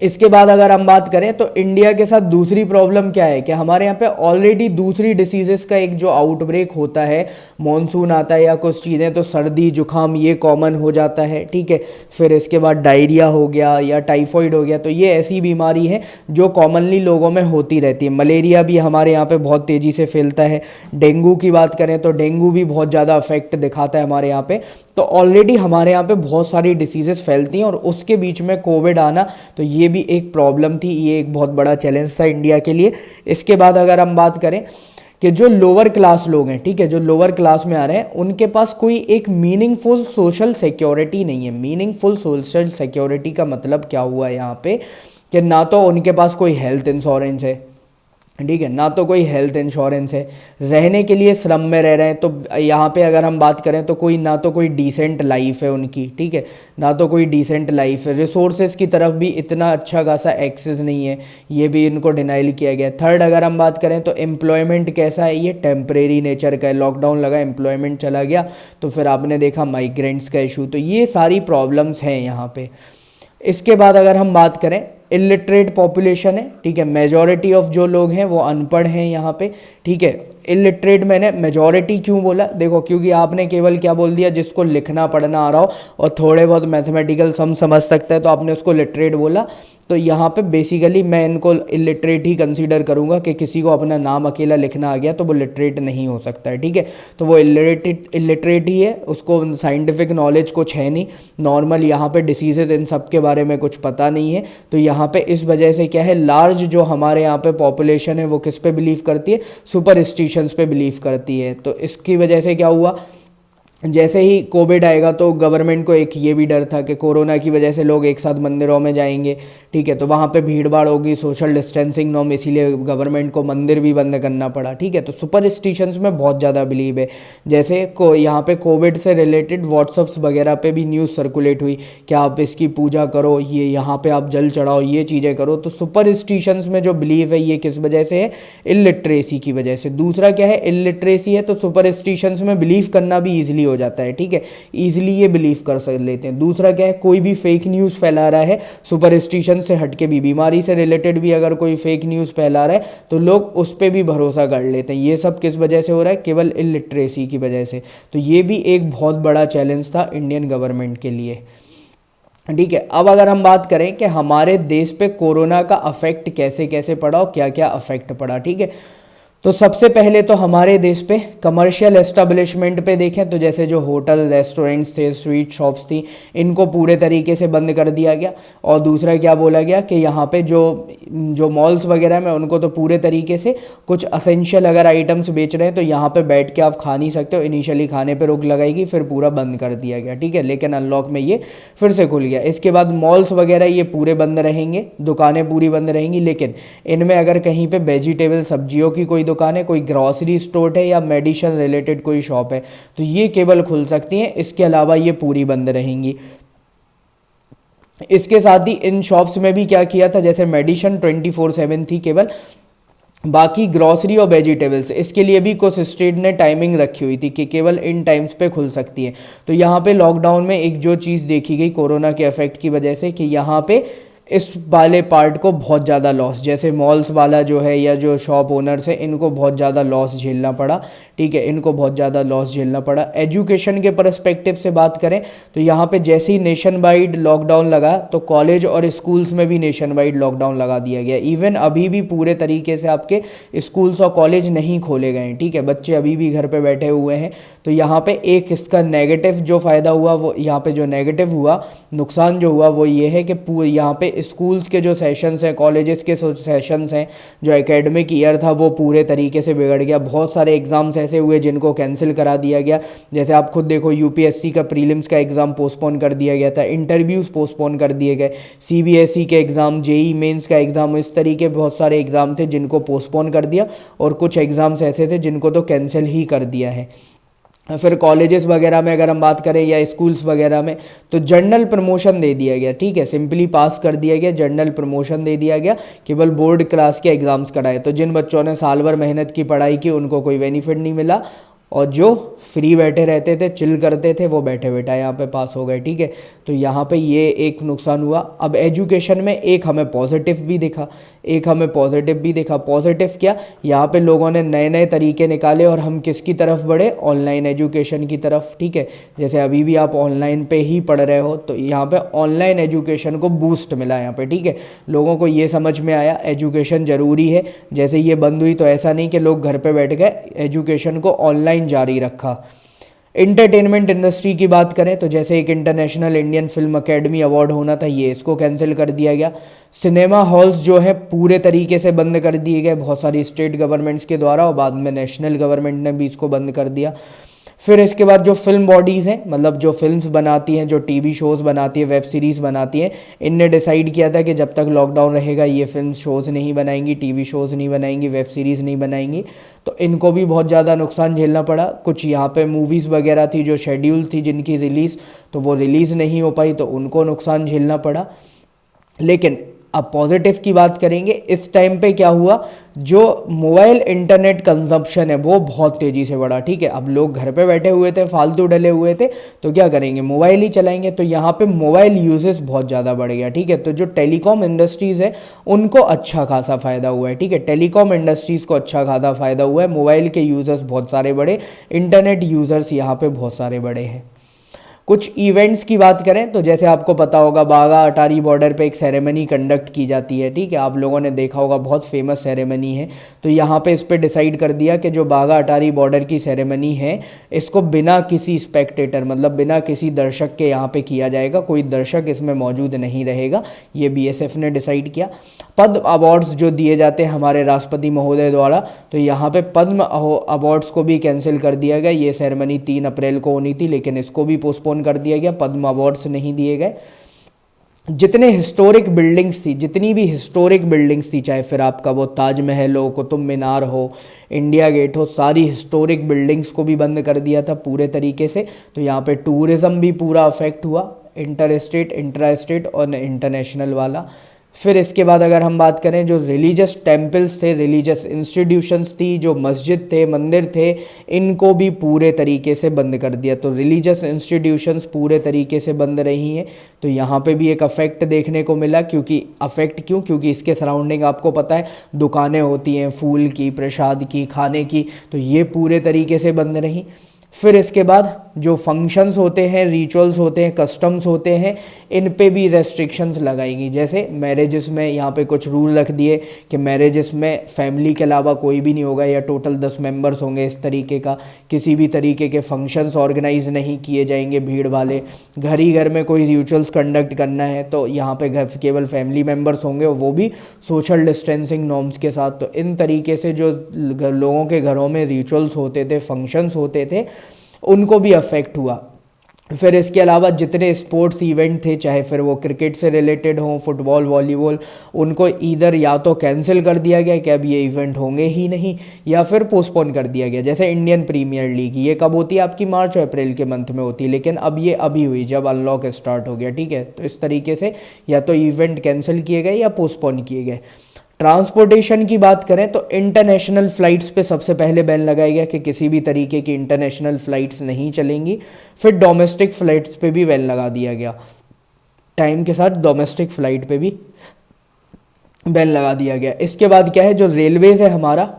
इसके बाद अगर हम बात करें तो इंडिया के साथ दूसरी प्रॉब्लम क्या है कि हमारे यहाँ पे ऑलरेडी दूसरी डिसीजेस का एक जो आउटब्रेक होता है, मॉनसून आता है या कुछ चीज़ें, तो सर्दी जुकाम ये कॉमन हो जाता है, ठीक है। फिर इसके बाद डायरिया हो गया या टाइफॉइड हो गया, तो ये ऐसी बीमारी है जो कॉमनली लोगों में होती रहती है। मलेरिया भी हमारे यहाँ पे बहुत तेज़ी से फैलता है। डेंगू की बात करें तो डेंगू भी बहुत ज़्यादा अफेक्ट दिखाता है हमारे यहाँ पे। तो ऑलरेडी हमारे यहाँ पे बहुत सारी डिसीजेस फैलती हैं और उसके बीच में कोविड आना, तो ये भी एक प्रॉब्लम थी, ये एक बहुत बड़ा चैलेंज था इंडिया के लिए। इसके बाद अगर हम बात करें कि जो लोअर क्लास लोग हैं, ठीक है, जो लोअर क्लास में आ रहे हैं उनके पास कोई एक मीनिंगफुल सोशल सिक्योरिटी नहीं है। मीनिंगफुल सोशल सिक्योरिटी का मतलब क्या हुआ यहाँ पे कि ना तो उनके पास कोई हेल्थ इंश्योरेंस है, ठीक है, ना तो कोई हेल्थ इंश्योरेंस है, रहने के लिए स्लम में रह रहे हैं। तो यहाँ पे अगर हम बात करें तो कोई ना तो कोई डिसेंट लाइफ है उनकी, ठीक है, ना तो कोई डिसेंट लाइफ है। रिसोर्सेज की तरफ भी इतना अच्छा खासा एक्सेस नहीं है, ये भी इनको डिनाइल किया गया। थर्ड अगर हम बात करें तो एम्प्लॉयमेंट कैसा है, ये टेम्परेरी नेचर का है। लॉकडाउन लगा, एम्प्लॉयमेंट चला गया, तो फिर आपने देखा माइग्रेंट्स का इशू। तो ये सारी प्रॉब्लम्स हैं यहाँ पे। इसके बाद अगर हम बात करें, इलिटरेट पॉपुलेशन है, ठीक है, मेजॉरिटी ऑफ जो लोग हैं वो अनपढ़ हैं यहाँ पे, ठीक है। इलिटरेट मैंने मेजॉरिटी क्यों बोला, देखो क्योंकि आपने केवल क्या बोल दिया, जिसको लिखना पढ़ना आ रहा हो और थोड़े बहुत मैथमेटिकल सम समझ सकता है तो आपने उसको लिटरेट बोला। तो यहाँ पे बेसिकली मैं इनको इलिटरेट ही कंसीडर करूँगा कि किसी को अपना नाम अकेला लिखना आ गया तो वो लिटरेट नहीं हो सकता है, ठीक है। तो वो इलिटरेट ही है, उसको साइंटिफिक नॉलेज कुछ है नहीं, नॉर्मल यहाँ पे डिसीजेज इन सब के बारे में कुछ पता नहीं है। तो यहाँ पे इस वजह से क्या है, लार्ज जो हमारे यहाँ पे पॉपुलेशन है वो किस पे बिलीव करती है, सुपरस्टिशंस पे बिलीव करती है। तो इसकी वजह से क्या हुआ, जैसे ही कोविड आएगा तो गवर्नमेंट को एक ये भी डर था कि कोरोना की वजह से लोग एक साथ मंदिरों में जाएंगे, ठीक है, तो वहाँ पे भीड़ भाड़ होगी, सोशल डिस्टेंसिंग नॉर्म, इसीलिए गवर्नमेंट को मंदिर भी बंद करना पड़ा, ठीक है। तो सुपरस्टिशंस में बहुत ज़्यादा बिलीव है। जैसे यहाँ पे कोविड से रिलेटेड व्हाट्सअप्स वगैरह पे भी न्यूज़ सर्कुलेट हुई कि आप इसकी पूजा करो, ये यहाँ पे आप जल चढ़ाओ, ये चीज़ें करो। तो सुपरस्टिशंस में जो बिलीव है ये किस वजह से है, इलिटरेसी की वजह से। दूसरा क्या है, इलिटरेसी है तो सुपरस्टिशंस में बिलीव करना भी ईजिली हो जाता है, ठीक है, इजीली ये बिलीव कर सक लेते हैं। दूसरा क्या है, कोई भी फेक न्यूज़ फैला रहा है सुपरस्टिशन से हटके भी, बीमारी से रिलेटेड भी अगर कोई फेक न्यूज़ फैला रहा है तो लोग उस पर भी भरोसा कर लेते हैं। ये सब किस वजह से हो रहा है, केवल इलिटरेसी की वजह से। तो ये भी एक बहुत बड़ा चैलेंज था इंडियन गवर्नमेंट के लिए, ठीक है। अब अगर हम बात करें कि हमारे देश पे कोरोना का अफेक्ट कैसे कैसे पड़ा और क्या क्या अफेक्ट पड़ा, ठीक है, तो सबसे पहले तो हमारे देश पे कमर्शियल एस्टेब्लिशमेंट पे देखें तो जैसे जो होटल रेस्टोरेंट्स थे, स्वीट शॉप्स थी, इनको पूरे तरीके से बंद कर दिया गया। और दूसरा क्या बोला गया कि यहाँ पे जो मॉल्स वगैरह में उनको तो पूरे तरीके से, कुछ असेंशियल अगर आइटम्स बेच रहे हैं तो यहाँ पे बैठ के आप खा नहीं सकते हो, इनिशियली खाने पर रोक लगाएगी, फिर पूरा बंद कर दिया गया, ठीक है। लेकिन अनलॉक में ये फिर से खुल गया। इसके बाद मॉल्स वगैरह ये पूरे बंद रहेंगे, दुकानें पूरी बंद रहेंगी, लेकिन इनमें अगर कहीं पे वेजिटेबल सब्जियों की कोई दुकान है, कोई ग्रॉसरी स्टोर है या मेडिसिन रिलेटेड कोई शॉप है तो ये केवल खुल सकती हैं, इसके अलावा ये पूरी बंद रहेंगी। इसके साथ ही इन शॉप्स में भी क्या किया था, जैसे मेडिसिन 24/7 थी केवल, बाकी ग्रॉसरी और वेजिटेबल्स इसके लिए भी कुछ स्टेट ने टाइमिंग रखी हुई थी कि केवल इन टाइम्स पे खुल सकती है। तो यहाँ पे लॉकडाउन में एक जो चीज़ देखी गई कोरोना के इफेक्ट की वजह से कि यहाँ पे इस वाले पार्ट को बहुत ज़्यादा लॉस, जैसे मॉल्स वाला जो है या जो शॉप ओनर्स है इनको बहुत ज़्यादा लॉस झेलना पड़ा, ठीक है, इनको बहुत ज़्यादा लॉस झेलना पड़ा। एजुकेशन के पर्सपेक्टिव से बात करें तो यहाँ पे जैसे ही नेशन वाइड लॉकडाउन लगा तो कॉलेज और स्कूल्स में भी नेशन वाइड लॉकडाउन लगा दिया गया। इवन अभी भी पूरे तरीके से आपके स्कूल्स और कॉलेज नहीं खोले गए हैं, ठीक है, बच्चे अभी भी घर पर बैठे हुए हैं। तो यहाँ पे एक इसका नेगेटिव जो फ़ायदा हुआ, वो यहाँ पे जो नेगेटिव हुआ, नुकसान जो हुआ वो ये है कि यहाँ पे स्कूल्स के जो सेशंस हैं, कॉलेजेस के सेशंस हैं, जो एकेडमिक ईयर था वो पूरे तरीके से बिगड़ गया। बहुत सारे एग्ज़ाम्स ऐसे हुए जिनको कैंसिल करा दिया गया। जैसे आप खुद देखो, यूपीएससी का प्रीलिम्स का एग्ज़ाम पोस्टपोन कर दिया गया था, इंटरव्यूज़ पोस्टपोन कर दिए गए, सीबीएसई के एग्ज़ाम, जेई मेंस का एग्ज़ाम, इस तरीके बहुत सारे एग्ज़ाम थे जिनको पोस्टपोन कर दिया, और कुछ एग्ज़ाम्स ऐसे थे जिनको तो कैंसिल ही कर दिया है। फिर कॉलेजेस वगैरह में अगर हम बात करें या स्कूल्स वगैरह में तो जर्नल प्रमोशन दे दिया गया, ठीक है, सिंपली पास कर दिया गया, जर्नल प्रमोशन दे दिया गया, केवल बोर्ड क्लास के एग्ज़ाम्स कराए। तो जिन बच्चों ने साल भर मेहनत की, पढ़ाई की, उनको कोई बेनिफिट नहीं मिला, और जो फ्री बैठे रहते थे, चिल करते थे, वो बैठे बैठा यहाँ पे पास हो गए, ठीक है। तो यहाँ पे ये एक नुकसान हुआ। अब एजुकेशन में एक हमें पॉजिटिव भी दिखा, पॉजिटिव क्या, यहाँ पे लोगों ने नए नए तरीके निकाले और हम किसकी तरफ बढ़े, ऑनलाइन एजुकेशन की तरफ, ठीक है। जैसे अभी भी आप ऑनलाइन पे ही पढ़ रहे हो तो यहाँ पे ऑनलाइन एजुकेशन को बूस्ट मिला यहाँ पे, ठीक है। लोगों को ये समझ में आया एजुकेशन ज़रूरी है। जैसे ये बंद हुई तो ऐसा नहीं कि लोग घर पे बैठ गए, एजुकेशन को ऑनलाइन जारी रखा। इंटरटेनमेंट इंडस्ट्री की बात करें तो जैसे एक international Indian film academy award होना था, ये इसको कैंसिल कर दिया गया। सिनेमा हॉल्स जो है पूरे तरीके से बंद कर दिए गए, बहुत सारी स्टेट गवर्नमेंट्स के द्वारा, और बाद में नेशनल गवर्नमेंट ने भी इसको बंद कर दिया। फिर इसके बाद जो फिल्म बॉडीज़ हैं, मतलब जो फिल्म्स बनाती हैं, जो टीवी शोज़ बनाती है, वेब सीरीज़ बनाती हैं, इनने डिसाइड किया था कि जब तक लॉकडाउन रहेगा ये फिल्म शोज़ नहीं बनाएंगी, टीवी शोज़ नहीं बनाएंगी, वेब सीरीज़ नहीं बनाएंगी। तो इनको भी बहुत ज़्यादा नुकसान झेलना पड़ा। कुछ यहाँ पे मूवीज़ वगैरह थी जो शेड्यूल थी जिनकी रिलीज़, तो वो रिलीज़ नहीं हो पाई, तो उनको नुकसान झेलना पड़ा। लेकिन अब पॉजिटिव की बात करेंगे, इस टाइम पे क्या हुआ, जो मोबाइल इंटरनेट कंजप्शन है वो बहुत तेज़ी से बढ़ा, ठीक है। अब लोग घर पे बैठे हुए थे, फालतू डले हुए थे, तो क्या करेंगे, मोबाइल ही चलाएंगे, तो यहाँ पे मोबाइल यूजेस बहुत ज़्यादा बढ़ गया, ठीक है। तो जो टेलीकॉम इंडस्ट्रीज़ है उनको अच्छा खासा फ़ायदा हुआ है, ठीक है। टेलीकॉम इंडस्ट्रीज़ को अच्छा खासा फ़ायदा हुआ है, मोबाइल के यूज़र्स बहुत सारे बढ़े, इंटरनेट यूज़र्स यहाँ पे बहुत सारे बढ़े हैं। कुछ इवेंट्स की बात करें तो जैसे आपको पता होगा, बागा अटारी बॉर्डर पे एक सेरेमनी कंडक्ट की जाती है, ठीक है। आप लोगों ने देखा होगा, बहुत फेमस सेरेमनी है। तो यहाँ पे इस पे डिसाइड कर दिया कि जो बागा अटारी बॉर्डर की सेरेमनी है, इसको बिना किसी स्पेक्टेटर, मतलब बिना किसी दर्शक के यहाँ पे किया जाएगा, कोई दर्शक इसमें मौजूद नहीं रहेगा, ये बीएसएफ ने डिसाइड किया। पद्म अवार्ड्स जो दिए जाते हैं हमारे राष्ट्रपति महोदय द्वारा, तो यहाँ पे पद्म अवार्ड्स को भी कैंसिल कर दिया गया। ये सेरेमनी 3 अप्रैल को होनी थी, लेकिन इसको भी पोस्टपोन कर दिया गया, पद्म अवार्ड्स नहीं दिए गए। जितने हिस्टोरिक बिल्डिंग्स थी, जितनी भी हिस्टोरिक बिल्डिंग्स थी, चाहे फिर आपका वो ताजमहल हो, कुतुब मीनार हो, इंडिया गेट हो, सारी हिस्टोरिक बिल्डिंग्स को भी बंद कर दिया था पूरे तरीके से। तो यहाँ पे टूरिज़्म भी पूरा अफेक्ट हुआ, इंटर स्टेट, इंट्रा स्टेट और इंटरनेशनल वाला। फिर इसके बाद अगर हम बात करें, जो रिलीजियस टेम्पल्स थे, रिलीजियस इंस्टीट्यूशंस थी, जो मस्जिद थे, मंदिर थे, इनको भी पूरे तरीके से बंद कर दिया। तो रिलीजियस इंस्टीट्यूशंस पूरे तरीके से बंद रही हैं। तो यहाँ पे भी एक अफेक्ट देखने को मिला, क्योंकि अफेक्ट क्यों, क्योंकि इसके सराउंडिंग आपको पता है दुकानें होती हैं फूल की, प्रसाद की, खाने की, तो ये पूरे तरीके से बंद रही। फिर इसके बाद जो फंक्शंस होते हैं, रिचुअल्स होते हैं, कस्टम्स होते हैं, इन पे भी रेस्ट्रिक्शंस लगाएंगी। जैसे मैरिजेस में यहाँ पे कुछ रूल रख दिए कि मैरिजेस में फैमिली के अलावा कोई भी नहीं होगा, या टोटल 10 मेंबर्स होंगे, इस तरीके का। किसी भी तरीके के फंक्शंस ऑर्गेनाइज नहीं किए जाएंगे भीड़ वाले। घर ही घर में कोई रिचुअल्स कंडक्ट करना है तो यहाँ पे घर केवल फैमिली मेम्बर्स होंगे, वो भी सोशल डिस्टेंसिंग नॉर्म्स के साथ। तो इन तरीके से जो लोगों के घरों में रिचुअल्स होते थे, फंक्शंस होते थे, उनको भी अफेक्ट हुआ। फिर इसके अलावा जितने स्पोर्ट्स इवेंट थे, चाहे फिर वो क्रिकेट से रिलेटेड हों, फुटबॉल, वॉलीबॉल, उनको ईदर या तो कैंसिल कर दिया गया कि अब ये इवेंट होंगे ही नहीं, या फिर पोस्टपोन कर दिया गया। जैसे इंडियन प्रीमियर लीग, ये कब होती है आपकी, मार्च और अप्रैल के मंथ में होती है, लेकिन अब ये अभी हुई जब अनलॉक स्टार्ट हो गया, ठीक है। तो इस तरीके से या तो इवेंट कैंसिल किए गए या पोस्टपोन किए गए। ट्रांसपोर्टेशन की बात करें तो इंटरनेशनल फ़्लाइट्स पे सबसे पहले बैन लगाया गया कि किसी भी तरीके की इंटरनेशनल फ़्लाइट्स नहीं चलेंगी। फिर डोमेस्टिक फ़्लाइट्स पे भी बैन लगा दिया गया, टाइम के साथ डोमेस्टिक फ़्लाइट पे भी बैन लगा दिया गया। इसके बाद क्या है, जो रेलवेज़ है हमारा,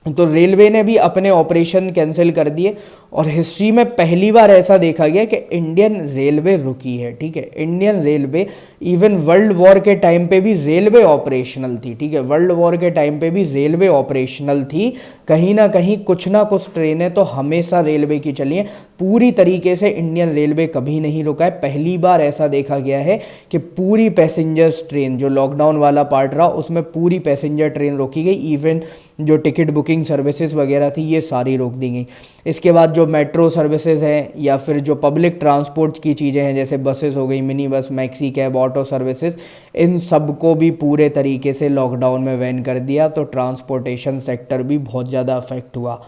तो रेलवे ने भी अपने ऑपरेशन कैंसिल कर दिए। और हिस्ट्री में पहली बार ऐसा देखा गया कि इंडियन रेलवे रुकी है, ठीक है। Indian railway, even world war के टाइम पे भी रेलवे ऑपरेशनल थी, ठीक है। वर्ल्ड वॉर के टाइम पे भी रेलवे ऑपरेशनल थी। कहीं ना कहीं कुछ ना कुछ ट्रेनें तो हमेशा रेलवे की चली हैं, पूरी तरीके से इंडियन रेलवे कभी नहीं रुका है। पहली बार ऐसा देखा गया है कि पूरी पैसेंजर्स ट्रेन, जो लॉकडाउन वाला पार्ट रहा उसमें पूरी पैसेंजर ट्रेन रोकी गई, इवन जो टिकट बुकिंग सर्विसेज वगैरह थी ये सारी रोक दी गई। इसके बाद जो मेट्रो सर्विसेज हैं, या फिर जो पब्लिक ट्रांसपोर्ट की चीज़ें हैं, जैसे बसेस हो गई, mini bus, maxi cab, auto services, इन सब को भी पूरे तरीके से लॉकडाउन में बैन कर दिया। तो ट्रांसपोर्टेशन सेक्टर भी बहुत ज़्यादा अफेक्ट हुआ।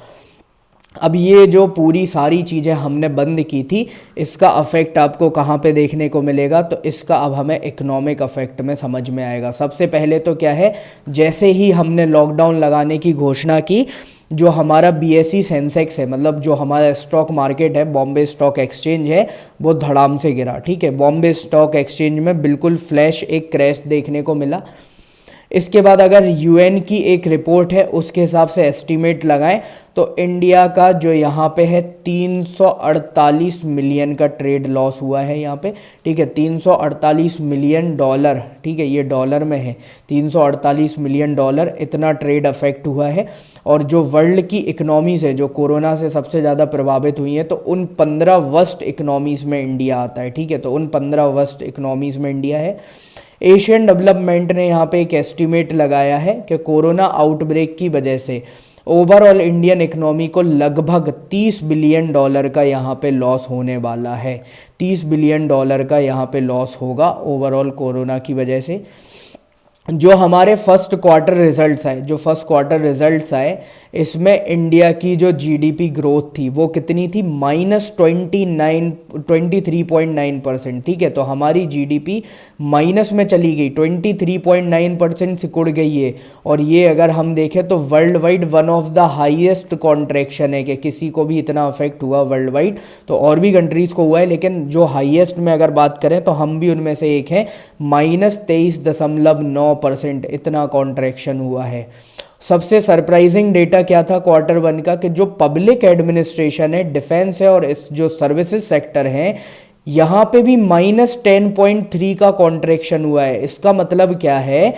अब ये जो पूरी सारी चीज़ें हमने बंद की थी, इसका अफेक्ट आपको कहाँ पे देखने को मिलेगा, तो इसका अब हमें इकोनॉमिक अफेक्ट में समझ में आएगा। सबसे पहले तो क्या है, जैसे ही हमने लॉकडाउन लगाने की घोषणा की, जो हमारा बीएसई सेंसेक्स है, मतलब जो हमारा स्टॉक मार्केट है, बॉम्बे स्टॉक एक्सचेंज है, वो धड़ाम से गिरा, ठीक है। बॉम्बे स्टॉक एक्सचेंज में बिल्कुल फ्लैश एक क्रैश देखने को मिला। इसके बाद अगर यूएन की एक रिपोर्ट है उसके हिसाब से एस्टीमेट लगाएं तो इंडिया का जो यहाँ पे है 348 मिलियन का ट्रेड लॉस हुआ है यहाँ पे, ठीक है। 348 मिलियन डॉलर, ठीक है, ये डॉलर में है, 348 मिलियन डॉलर इतना ट्रेड अफेक्ट हुआ है। और जो वर्ल्ड की इकनॉमीज़ है जो कोरोना से सबसे ज़्यादा प्रभावित हुई हैं, तो उन 15 वर्स्ट इकनॉमीज़ में इंडिया आता है, ठीक है। तो उन 15 वर्स्ट इकनॉमीज़ में इंडिया है। एशियन डेवलपमेंट ने यहाँ पे एक एस्टीमेट लगाया है कि कोरोना आउटब्रेक की वजह से ओवरऑल इंडियन इकोनॉमी को लगभग 30 बिलियन डॉलर का यहाँ पे लॉस होने वाला है। 30 बिलियन डॉलर का यहाँ पे लॉस होगा ओवरऑल कोरोना की वजह से। जो हमारे फर्स्ट क्वार्टर रिजल्ट्स आए इसमें इंडिया की जो जीडीपी ग्रोथ थी वो कितनी थी, -23.9%। ठीक है, तो हमारी जीडीपी माइनस में चली गई, 23.9% सिकुड़ गई है। और ये अगर हम देखें तो world wide one of the highest contraction है, कि किसी को भी इतना अफेक्ट हुआ वर्ल्ड वाइड, तो और भी कंट्रीज़ को हुआ है, लेकिन जो हाईएस्ट में अगर बात करें तो हम भी उनमें से एक हैं। -23.9% इतना कॉन्ट्रैक्शन हुआ है। सबसे सरप्राइजिंग डेटा क्या था क्वार्टर वन का, कि जो पब्लिक एडमिनिस्ट्रेशन है, डिफेंस है और इस जो सर्विसेज सेक्टर हैं, यहाँ पे भी -10.3 का कॉन्ट्रैक्शन हुआ है। इसका मतलब क्या है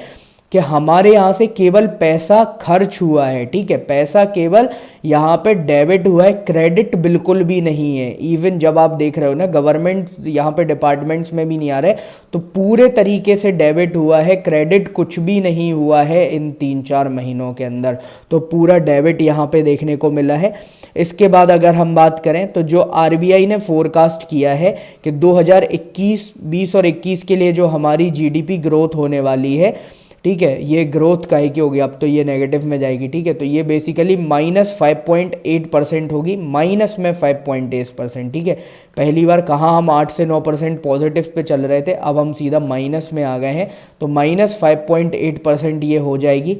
कि हमारे यहाँ से केवल पैसा खर्च हुआ है। ठीक है, पैसा केवल यहाँ पे डेबिट हुआ है, क्रेडिट बिल्कुल भी नहीं है। इवन जब आप देख रहे हो ना, गवर्नमेंट यहाँ पे डिपार्टमेंट्स में भी नहीं आ रहे, तो पूरे तरीके से डेबिट हुआ है, क्रेडिट कुछ भी नहीं हुआ है इन 3-4 महीनों के अंदर। तो पूरा डेबिट यहाँ पे देखने को मिला है। इसके बाद अगर हम बात करें तो जो आरबीआई ने फोरकास्ट किया है कि 2021, 20 और 21 के लिए जो हमारी जीडीपी ग्रोथ होने वाली है, ठीक है, ये ग्रोथ काहे की होगी, अब तो ये नेगेटिव में जाएगी। ठीक है, तो ये बेसिकली -5.8% होगी, माइनस में 5.8%। ठीक है, पहली बार कहाँ हम 8 से 9% पॉजिटिव पे चल रहे थे, अब हम सीधा माइनस में आ गए हैं, तो -5.8% ये हो जाएगी।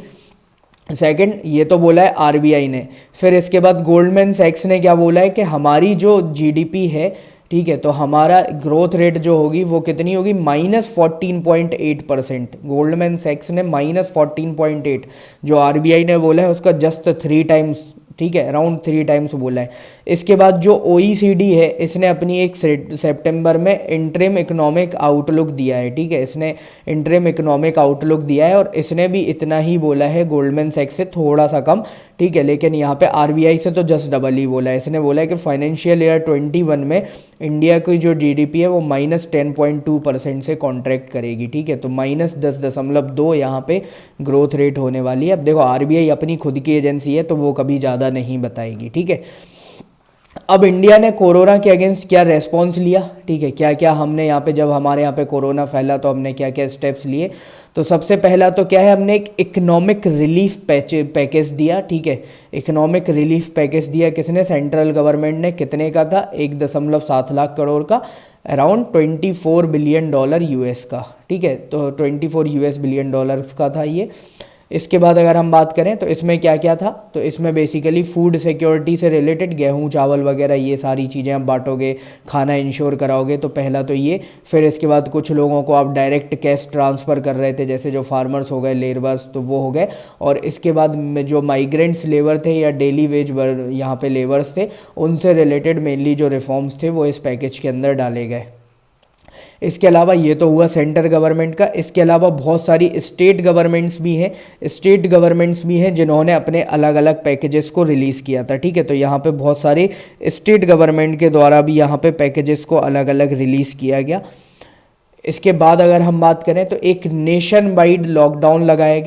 सेकंड, ये तो बोला है आरबीआई ने। फिर इसके बाद गोल्डमैन सैक्स ने क्या बोला है कि हमारी जो जीडीपी है, ठीक है, तो हमारा ग्रोथ रेट जो होगी वो कितनी होगी, -14.8%। गोल्डमैन सैक्स ने -14.8, जो आरबीआई ने बोला है उसका जस्ट 3 टाइम्स, ठीक है, अराउंड 3 टाइम्स बोला है। इसके बाद जो ओईसीडी है, इसने अपनी एक सितंबर में इंटरिम इकोनॉमिक आउटलुक दिया है। ठीक है, इसने इंटरिम इकोनॉमिक आउटलुक दिया है और इसने भी इतना ही बोला है, गोल्डमैन सैक्स से थोड़ा सा कम। ठीक है, लेकिन यहाँ पे आरबीआई से तो जस्ट डबल ही बोला है। इसने बोला है कि फाइनेंशियल ईयर 21 में इंडिया की जो जीडीपी है वो -10.2% से कॉन्ट्रैक्ट करेगी। ठीक है, तो -10.2 यहाँ पे ग्रोथ रेट होने वाली है। अब देखो, आरबीआई अपनी खुद की एजेंसी है तो वो कभी ज़्यादा नहीं बताएगी। ठीक है, अब इंडिया ने कोरोना के अगेंस्ट क्या रेस्पॉन्स लिया, ठीक है, क्या क्या हमने यहाँ पे, जब हमारे यहाँ पे कोरोना फैला तो हमने क्या क्या स्टेप्स लिए। तो सबसे पहला तो क्या है, हमने एक इकोनॉमिक रिलीफ पैकेज दिया। ठीक है, इकोनॉमिक रिलीफ पैकेज दिया किसने, सेंट्रल गवर्नमेंट ने। कितने का था, 1.7 लाख करोड़ का, अराउंड $24 बिलियन यूएस का। ठीक है, तो 24 यूएस बिलियन डॉलर्स का था ये। इसके बाद अगर हम बात करें तो इसमें क्या क्या था, तो इसमें बेसिकली फूड सिक्योरिटी से रिलेटेड गेहूं चावल वगैरह ये सारी चीज़ें आप बांटोगे, खाना इंश्योर कराओगे, तो पहला तो ये। फिर इसके बाद कुछ लोगों को आप डायरेक्ट कैश ट्रांसफ़र कर रहे थे, जैसे जो फार्मर्स हो गए, लेबर्स, तो वो हो गए। और इसके बाद में जो माइग्रेंट्स लेबर थे या डेली वेज यहाँ पे लेबर्स थे, उनसे रिलेटेड मेनली जो रिफॉर्म्स थे वो इस पैकेज के अंदर डाले गए। इसके अलावा ये तो हुआ सेंटर गवर्नमेंट का। इसके अलावा बहुत सारी स्टेट गवर्नमेंट्स भी हैं जिन्होंने अपने अलग अलग पैकेजेस को रिलीज़ किया था। ठीक है, तो यहाँ पे बहुत सारे स्टेट गवर्नमेंट के द्वारा भी यहाँ पे पैकेजेस को अलग अलग रिलीज़ किया गया। इसके बाद अगर हम बात करें तो एक नेशन वाइड लॉकडाउन लगाया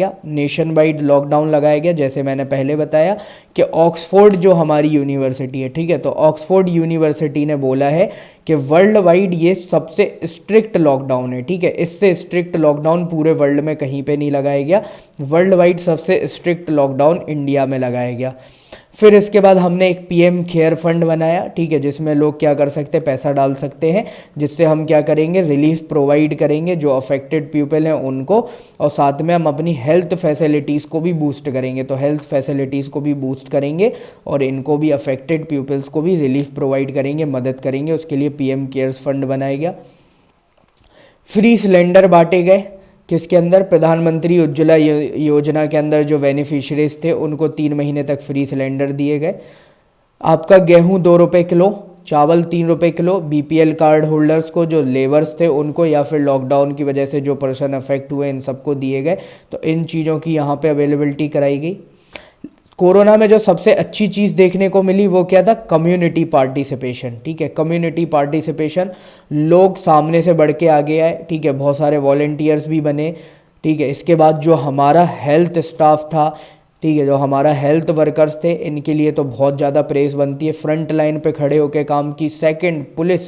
गया, जैसे मैंने पहले बताया कि ऑक्सफोर्ड जो हमारी यूनिवर्सिटी है, ठीक है, तो ऑक्सफोर्ड यूनिवर्सिटी ने बोला है कि वर्ल्ड वाइड ये सबसे स्ट्रिक्ट लॉकडाउन है। ठीक है, इससे स्ट्रिक्ट लॉकडाउन पूरे वर्ल्ड में कहीं पे नहीं लगाया गया, वर्ल्ड वाइड सबसे स्ट्रिक्ट लॉकडाउन इंडिया में लगाया गया। फिर इसके बाद हमने एक पीएम केयर फंड बनाया। ठीक है, जिसमें लोग क्या कर सकते हैं, पैसा डाल सकते हैं, जिससे हम क्या करेंगे, रिलीफ प्रोवाइड करेंगे जो अफेक्टेड पीपल हैं उनको, और साथ में हम अपनी हेल्थ फैसिलिटीज़ को भी बूस्ट करेंगे। तो हेल्थ फैसिलिटीज़ को भी बूस्ट करेंगे और इनको भी, अफेक्टेड पीपल्स को भी रिलीफ प्रोवाइड करेंगे, मदद करेंगे। उसके लिए पीएम केयर्स फंड बनाया गया। फ्री सिलेंडर बांटे गए, किसके अंदर, प्रधानमंत्री उज्ज्वला योजना के अंदर जो बेनिफिशरीज थे उनको 3 महीने तक फ्री सिलेंडर दिए गए। आपका गेहूं 2 रुपये किलो, चावल 3 रुपये किलो, बीपीएल कार्ड होल्डर्स को, जो लेबर्स थे उनको, या फिर लॉकडाउन की वजह से जो पर्सन अफेक्ट हुए, इन सबको दिए गए। तो इन चीज़ों की यहाँ पे अवेलेबिलिटी कराई गई। कोरोना में जो सबसे अच्छी चीज़ देखने को मिली वो क्या था, कम्युनिटी पार्टिसिपेशन। ठीक है, कम्युनिटी पार्टिसिपेशन, लोग सामने से बढ़ के आगे आए। ठीक है, बहुत सारे वॉलेंटियर्स भी बने। ठीक है, इसके बाद जो हमारा हेल्थ स्टाफ था, ठीक है, जो हमारा हेल्थ वर्कर्स थे, इनके लिए तो बहुत ज़्यादा प्रेस बनती है, फ्रंट लाइन पे खड़े होकर काम की। सेकंड, पुलिस,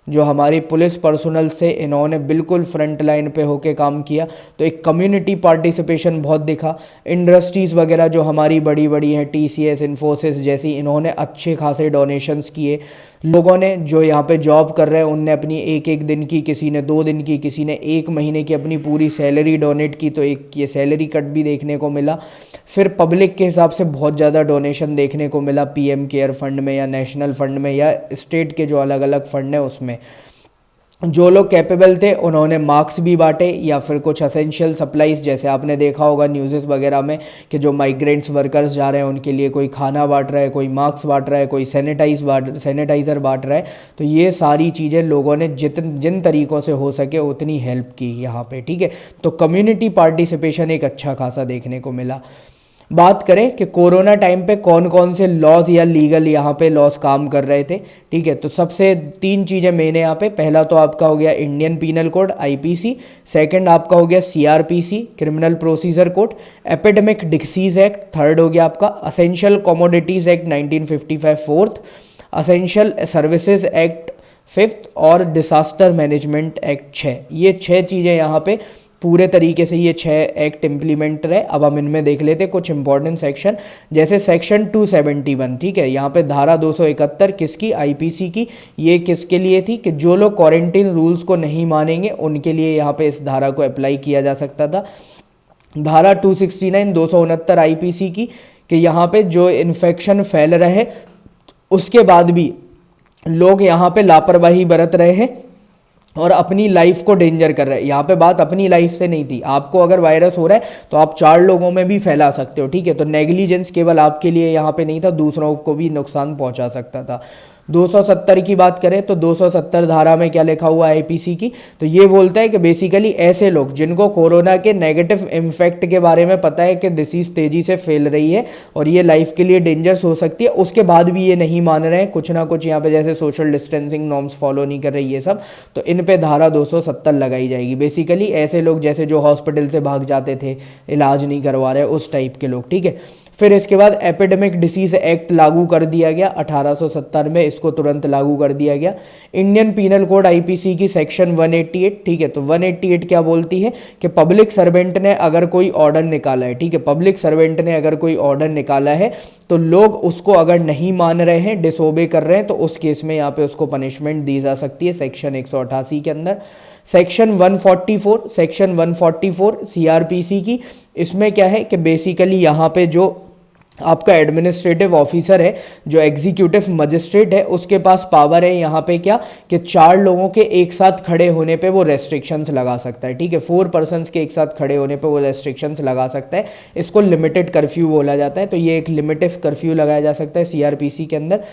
जो हमारी पुलिस पर्सनल से इन्होंने बिल्कुल फ्रंट लाइन पे होके काम किया, तो एक कम्युनिटी पार्टिसिपेशन बहुत दिखा। इंडस्ट्रीज़ वगैरह जो हमारी बड़ी बड़ी हैं, TCS, इन्फोसिस जैसी, इन्होंने अच्छे खासे डोनेशंस किए। लोगों ने जो यहाँ पे जॉब कर रहे हैं उनने अपनी एक एक दिन की, किसी ने 2 दिन की, किसी ने 1 महीने की अपनी पूरी सैलरी डोनेट की, तो एक ये सैलरी कट भी देखने को मिला। फिर पब्लिक के हिसाब से बहुत ज़्यादा डोनेशन देखने को मिला PM केयर फंड में या नेशनल फंड में या स्टेट के जो अलग अलग फंड हैं उसमें। जो लोग कैपेबल थे उन्होंने मास्क भी बांटे या फिर कुछ असेंशियल सप्लाईज, जैसे आपने देखा होगा न्यूज़ वगैरह में कि जो माइग्रेंट्स वर्कर्स जा रहे हैं उनके लिए कोई खाना बांट रहा है, कोई मास्क बांट रहा है, कोई सैनिटाइज़र बांट रहा है। तो ये सारी चीज़ें लोगों ने जिन तरीक़ों से हो सके उतनी हेल्प की यहाँ पे, ठीक है। तो कम्युनिटी पार्टिसिपेशन एक अच्छा खासा देखने को मिला। बात करें कि कोरोना टाइम पे कौन कौन से लॉज या लीगल यहाँ पे लॉज काम कर रहे थे, ठीक है। तो सबसे 3 चीज़ें मेन है यहाँ पे। पहला तो आपका हो गया Indian penal code IPC, second आपका हो गया CRPC criminal procedure code, epidemic disease act, third हो गया आपका essential commodities act 1955 fourth, essential services act 5th और डिसास्टर मैनेजमेंट एक्ट 6। ये 6 चीज़ें यहाँ पे पूरे तरीके से, ये 6 एक्ट इम्प्लीमेंट रहे। अब हम इनमें देख लेते कुछ इंपॉर्टेंट सेक्शन, जैसे सेक्शन 271, ठीक है। यहाँ पे धारा 271 किसकी, IPC की। ये किसके लिए थी कि जो लोग क्वारंटीन रूल्स को नहीं मानेंगे उनके लिए यहाँ पे इस धारा को अप्लाई किया जा सकता था। धारा 269 269 IPC की कि यहाँ पे जो इन्फेक्शन फैल रहे उसके बाद भी लोग यहाँ पे लापरवाही बरत रहे हैं और अपनी लाइफ को डेंजर कर रहे हैं। यहाँ पे बात अपनी लाइफ से नहीं थी। आपको अगर वायरस हो रहा है तो आप 4 लोगों में भी फैला सकते हो, ठीक है। तो नेग्लिजेंस केवल आपके लिए यहाँ पे नहीं था, दूसरों को भी नुकसान पहुँचा सकता था। 270 की बात करें तो 270 धारा में क्या लिखा हुआ है IPC की, तो ये बोलता है कि बेसिकली ऐसे लोग जिनको कोरोना के नेगेटिव इम्फेक्ट के बारे में पता है कि डिसीज़ तेज़ी से फैल रही है और ये लाइफ के लिए डेंजरस हो सकती है, उसके बाद भी ये नहीं मान रहे हैं, कुछ ना कुछ यहाँ पे जैसे सोशल डिस्टेंसिंग नॉर्म्स फॉलो नहीं कर रही ये सब, तो इन पे धारा 270 लगाई जाएगी। बेसिकली ऐसे लोग जैसे जो हॉस्पिटल से भाग जाते थे, इलाज नहीं करवा रहे, उस टाइप के लोग, ठीक है। फिर इसके बाद एपिडेमिक डिसीज एक्ट लागू कर दिया गया 1870 में, इसको तुरंत लागू कर दिया गया। इंडियन पीनल कोड IPC की सेक्शन 188, ठीक है। तो 188 क्या बोलती है कि पब्लिक सर्वेंट ने अगर कोई ऑर्डर निकाला है, ठीक है, पब्लिक सर्वेंट ने अगर कोई ऑर्डर निकाला है तो लोग उसको अगर नहीं मान रहे हैं, डिसोबे कर रहे हैं, तो उस केस में यहाँ पे उसको पनिशमेंट दी जा सकती है सेक्शन 188 के अंदर। सेक्शन 144 CRPC की, इसमें क्या है कि बेसिकली यहाँ पे जो आपका एडमिनिस्ट्रेटिव ऑफिसर है, जो एग्जीक्यूटिव मजिस्ट्रेट है, उसके पास पावर है यहाँ पे क्या कि 4 लोगों के एक साथ खड़े होने पे वो रेस्ट्रिक्शंस लगा सकता है, ठीक है। 4 पर्सन्स के एक साथ खड़े होने पे वो रेस्ट्रिक्शंस लगा सकता है। इसको लिमिटेड कर्फ्यू बोला जाता है। तो ये एक लिमिटेड कर्फ्यू लगाया जा सकता है CRPC के अंदर।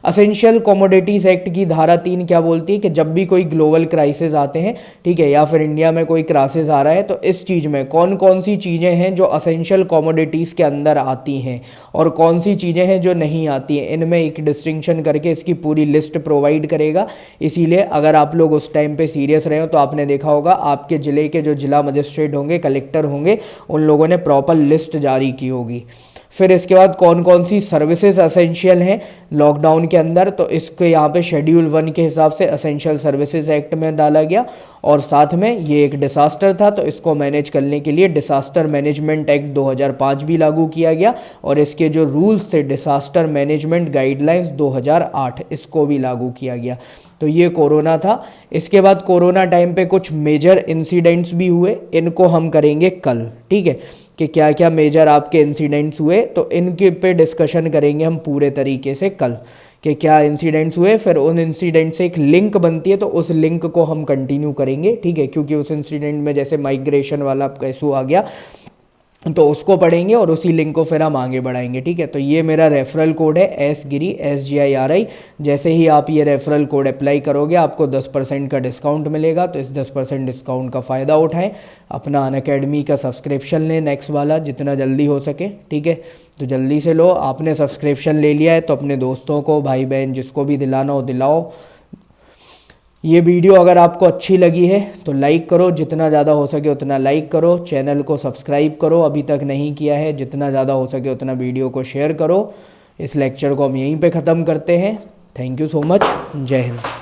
असेंशियल कमोडिटीज़ एक्ट की धारा 3 क्या बोलती है कि जब भी कोई ग्लोबल क्राइसिस आते हैं, ठीक है, या फिर इंडिया में कोई क्राइसिस आ रहा है, तो इस चीज़ में कौन कौन सी चीज़ें हैं जो असेंशियल कमोडिटीज़ के अंदर आती हैं और कौन सी चीज़ें हैं जो नहीं आती हैं, इनमें एक डिस्टिंक्शन करके इसकी पूरी लिस्ट प्रोवाइड करेगा। इसीलिए अगर आप लोग उस टाइम पे सीरियस रहे हो तो आपने देखा होगा आपके ज़िले के जो जिला मजिस्ट्रेट होंगे, कलेक्टर होंगे, उन लोगों ने प्रॉपर लिस्ट जारी की होगी। फिर इसके बाद कौन कौन सी सर्विसेज असेंशियल हैं लॉकडाउन के अंदर, तो इसको यहाँ पे शेड्यूल 1 के हिसाब से असेंशियल सर्विसेज एक्ट में डाला गया। और साथ में ये एक डिसास्टर था तो इसको मैनेज करने के लिए डिसास्टर मैनेजमेंट एक्ट 2005 भी लागू किया गया और इसके जो रूल्स थे डिसास्टर मैनेजमेंट गाइडलाइंस 2008, इसको भी लागू किया गया। तो ये कोरोना था। इसके बाद कोरोना टाइम पे कुछ मेजर इंसिडेंट्स भी हुए, इनको हम करेंगे कल, ठीक है, कि क्या क्या मेजर आपके इंसिडेंट्स हुए, तो इनके पे डिस्कशन करेंगे हम पूरे तरीके से कल कि क्या इंसिडेंट्स हुए। फिर उन इंसिडेंट से एक लिंक बनती है तो उस लिंक को हम कंटिन्यू करेंगे, ठीक है, क्योंकि उस इंसिडेंट में जैसे माइग्रेशन वाला आपका इशू आ गया तो उसको पढ़ेंगे और उसी लिंक को फिर हम आगे बढ़ाएंगे, ठीक है। तो ये मेरा रेफरल कोड है SGIRI SGIRI। जैसे ही आप ये रेफरल कोड अप्लाई करोगे आपको 10% का डिस्काउंट मिलेगा, तो इस 10% डिस्काउंट का फ़ायदा उठाएं, अपना अनअकैडमी का सब्सक्रिप्शन लें नेक्स्ट वाला जितना जल्दी हो सके, ठीक है। तो जल्दी से लो। आपने सब्सक्रिप्शन ले लिया है तो अपने दोस्तों को, भाई बहन, जिसको भी दिलाना हो दिलाओ। ये वीडियो अगर आपको अच्छी लगी है तो लाइक करो, जितना ज़्यादा हो सके उतना लाइक करो, चैनल को सब्सक्राइब करो अभी तक नहीं किया है, जितना ज़्यादा हो सके उतना वीडियो को शेयर करो। इस लेक्चर को हम यहीं पे ख़त्म करते हैं। Thank you so much. जय हिंद।